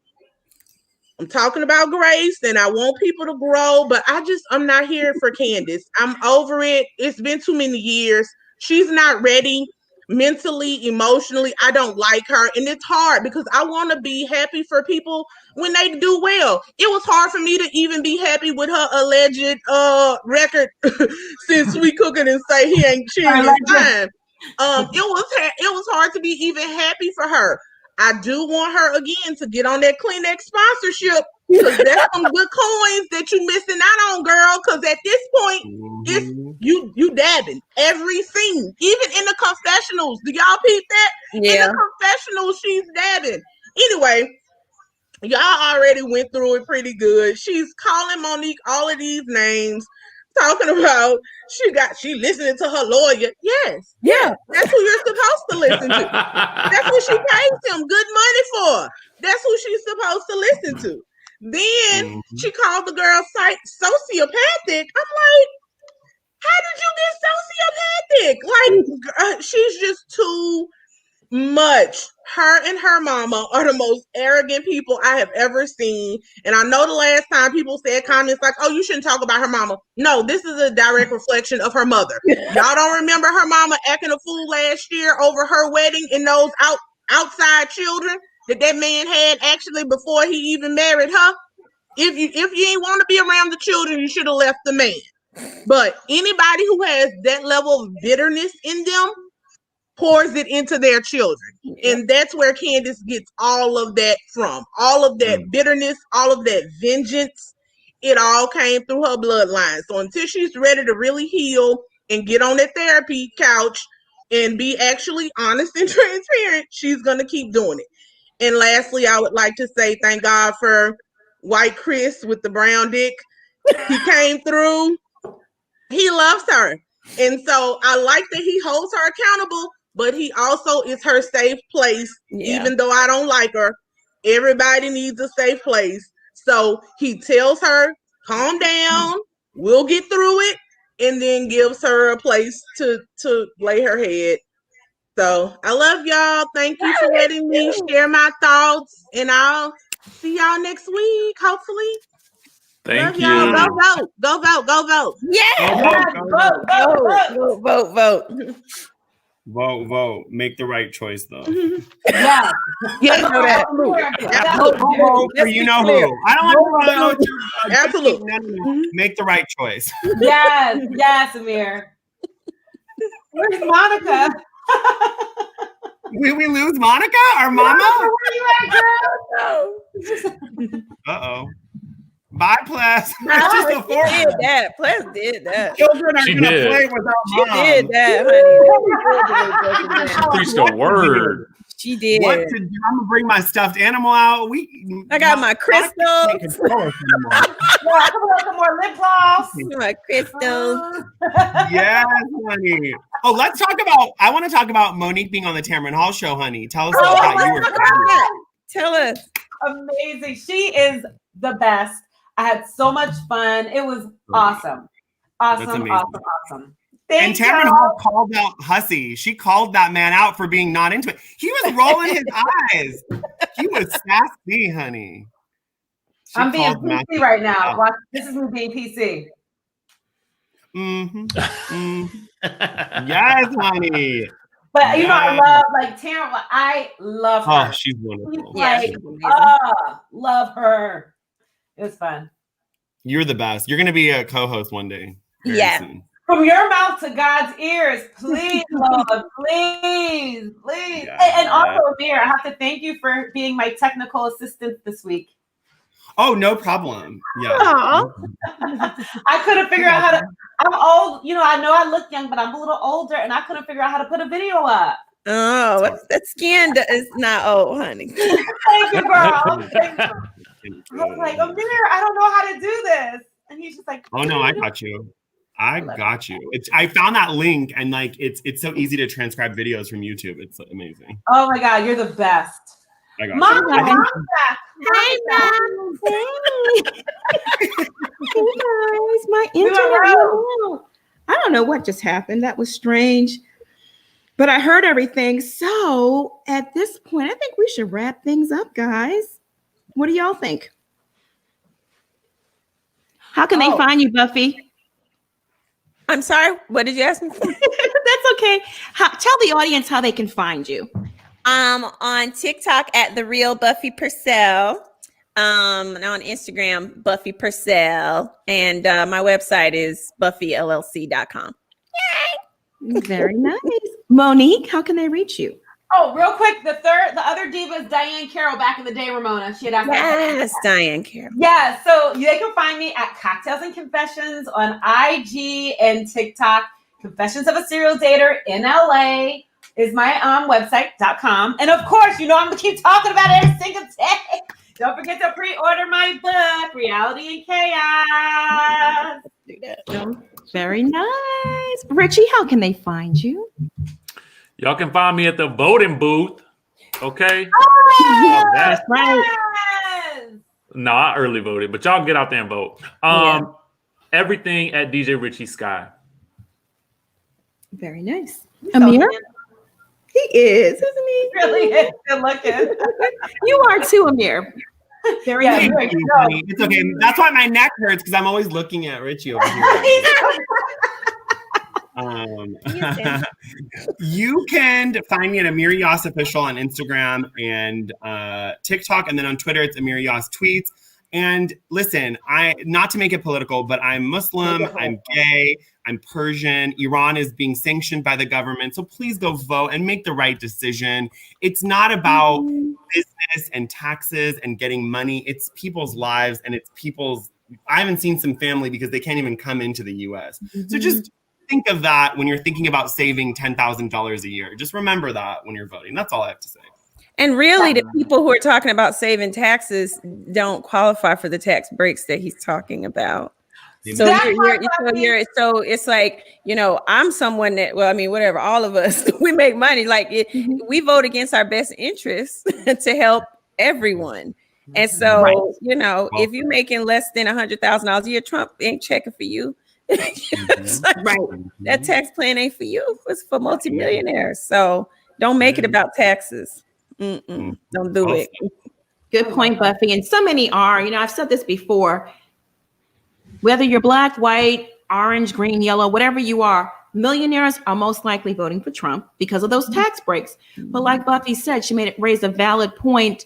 I'm talking about Grace, and I want people to grow, but I'm not here for Candace. I'm over it. It's been too many years. She's not ready mentally, emotionally. I don't like her. And it's hard because I want to be happy for people when they do well. It was hard for me to even be happy with her alleged record since Sweet Cooking and say she ain't fine. It was hard to be even happy for her. I do want her again to get on that Kleenex sponsorship, because that's some good coins that you missing out on, girl. Because at this point, it's you dabbing every scene, even in the confessionals. Do y'all peep that? Yeah. In the confessionals, she's dabbing. Anyway, y'all already went through it pretty good. She's calling Monique all of these names, talking about she listening to her lawyer. Yes. Yeah. That's who you're supposed to listen to. That's who she pays him good money for. That's who she's supposed to listen to. Then she called the girl sociopathic. I'm like, how did you get sociopathic? Like, she's just too much. Her and her mama are the most arrogant people I have ever seen. And I know the last time people said comments like, oh, you shouldn't talk about her mama. No, this is a direct reflection of her mother. Y'all don't remember her mama acting a fool last year over her wedding and those outside children that man had actually before he even married her? If you ain't want to be around the children, you should have left the man. But anybody who has that level of bitterness in them pours it into their children. And that's where Candace gets all of that from. All of that bitterness, all of that vengeance, it all came through her bloodline. So until she's ready to really heal and get on that therapy couch and be actually honest and transparent, she's going to keep doing it. And lastly, I would like to say thank God for White Chris with the brown dick. He came through. He loves her. And so I like that he holds her accountable, but he also is her safe place. Even though I don't like her, everybody needs a safe place. So he tells her, calm down, we'll get through it, and then gives her a place to lay her head. So I love y'all. Thank you for letting me share my thoughts, and I'll see y'all next week, hopefully. Thank you. Y'all. Go vote. Go vote. Go vote. Yeah. Vote. Vote. Make the right choice, though. Yeah. Yeah, know that. For you know who. I don't want to absolutely. Make the right choice. Yes, Amir. Where's Monica? We lose Monica, our mama? Where you at, girl? Uh-oh. Bye, Ples. She did that. Ples did that. Children are going to play without mom. She did that, honey. She preached a word. She did. What to do? I'm going to bring my stuffed animal out. I got my crystals. Come on, some more lip gloss. My crystals. Yes, honey. Oh, I want to talk about Monique being on the Tamron Hall show, honey. Tell us about how you were. Tell us. Amazing. She is the best. I had so much fun. It was awesome. Awesome. And Tamron Hall called out Hussey. She called that man out for being not into it. He was rolling his eyes. He was sassy, honey. I'm being PC right now. Watch, this is me being PC. Yes, honey. But you know, I love like Tamara. I love her. Oh, she's wonderful. Like, love her. It was fun. You're the best. You're gonna be a co-host one day. Very soon. From your mouth to God's ears, please, Lord, please. And also, Amir, I have to thank you for being my technical assistant this week. Oh, no problem. Yeah. I couldn't figure out how to. I'm old, you know. I know I look young, but I'm a little older, and I couldn't figure out how to put a video up. Oh, that skin is not old, honey. Thank you, girl. I was like, Amir, I don't know how to do this, and he's just like, oh no, I got you. I got you. I found that link, and like it's so easy to transcribe videos from YouTube. It's amazing. Oh my God, you're the best. I got Mom, you. Hey, Mom. Hey guys, my internet. I don't know what just happened. That was strange. But I heard everything. So at this point, I think we should wrap things up, guys. What do y'all think? How can they find you, Buffy? I'm sorry. What did you ask me? That's okay. Tell the audience how they can find you. On TikTok at The Real Buffy Purcell. And on Instagram, Buffy Purcell. And my website is buffyllc.com. Yay! Very nice. Monique, how can they reach you? Oh, real quick, the other diva is Diane Carroll back in the day, Ramona. She had asked Yes, Diane Carroll. Yeah, so they can find me at Cocktails and Confessions on IG and TikTok. Confessions of a Serial Dater in LA is my website.com. And of course, you know I'm going to keep talking about it every single day. Don't forget to pre-order my book, Reality and Chaos. Do that. Very nice. Richie, how can they find you? Y'all can find me at the voting booth. Okay. That's right. Yes! No, I early voted, but y'all get out there and vote. Everything at DJ Richie Sky. Very nice. Amir? He is, isn't he? Really is good looking. You are too, Amir. Very nice. It's okay. That's why my neck hurts, because I'm always looking at Richie over here. You can find me at Amir Yas Official on Instagram and TikTok, and then on Twitter it's Amir Yas Tweets. And listen, not to make it political, but I'm Muslim, I'm gay, I'm Persian. Iran is being sanctioned by the government, so please go vote and make the right decision. It's not about business and taxes and getting money. It's people's lives, and it's people's. I haven't seen some family because they can't even come into the U.S. So just think of that when you're thinking about saving $10,000 a year. Just remember that when you're voting. That's all I have to say. And really, the people who are talking about saving taxes don't qualify for the tax breaks that he's talking about. So it's like, you know, I'm someone that, well, I mean, whatever, all of us, we make money. Like we vote against our best interests to help everyone. And so, you know, if you're making less than $100,000 a year, Trump ain't checking for you. That tax plan ain't for you. It's for multimillionaires. So don't make it about taxes. Don't do it. Good point, Buffy. And so many are, you know, I've said this before, whether you're black, white, orange, green, yellow, whatever you are, millionaires are most likely voting for Trump because of those tax breaks. But like Buffy said, she raised a valid point.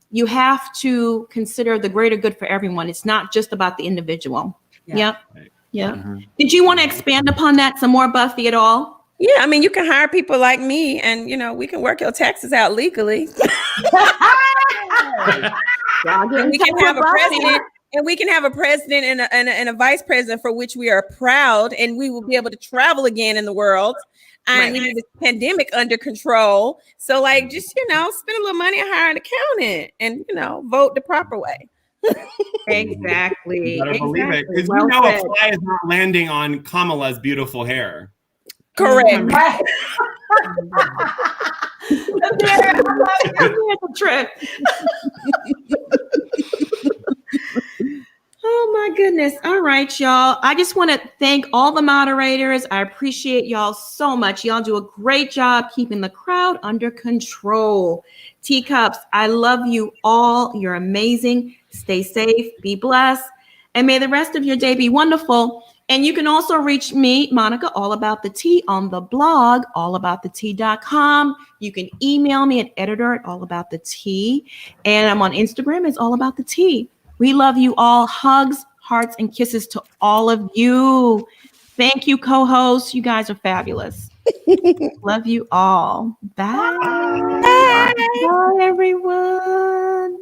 You have to consider the greater good for everyone. It's not just about the individual. Yeah. Did you want to expand upon that some more, Buffy, at all? Yeah, I mean, you can hire people like me, and you know, we can work your taxes out legally. And we can have a president, and we can have a president and a vice president for which we are proud, and we will be able to travel again in the world. And we need this pandemic under control. So, like, just spend a little money and hire an accountant, and vote the proper way. Exactly. You better believe it, because a fly is not landing on Kamala's beautiful hair. Correct. Trip. Oh my goodness. All right, y'all. I just want to thank all the moderators. I appreciate y'all so much. Y'all do a great job keeping the crowd under control. Teacups, I love you all. You're amazing. Stay safe, be blessed, and may the rest of your day be wonderful. And you can also reach me, Monica, All About the Tea, on the blog, allaboutthetea.com. You can email me at editor@allaboutthetea. And I'm on Instagram as All About the Tea. We love you all. Hugs, hearts, and kisses to all of you. Thank you, co-hosts. You guys are fabulous. Love you all. Bye. Bye, everyone.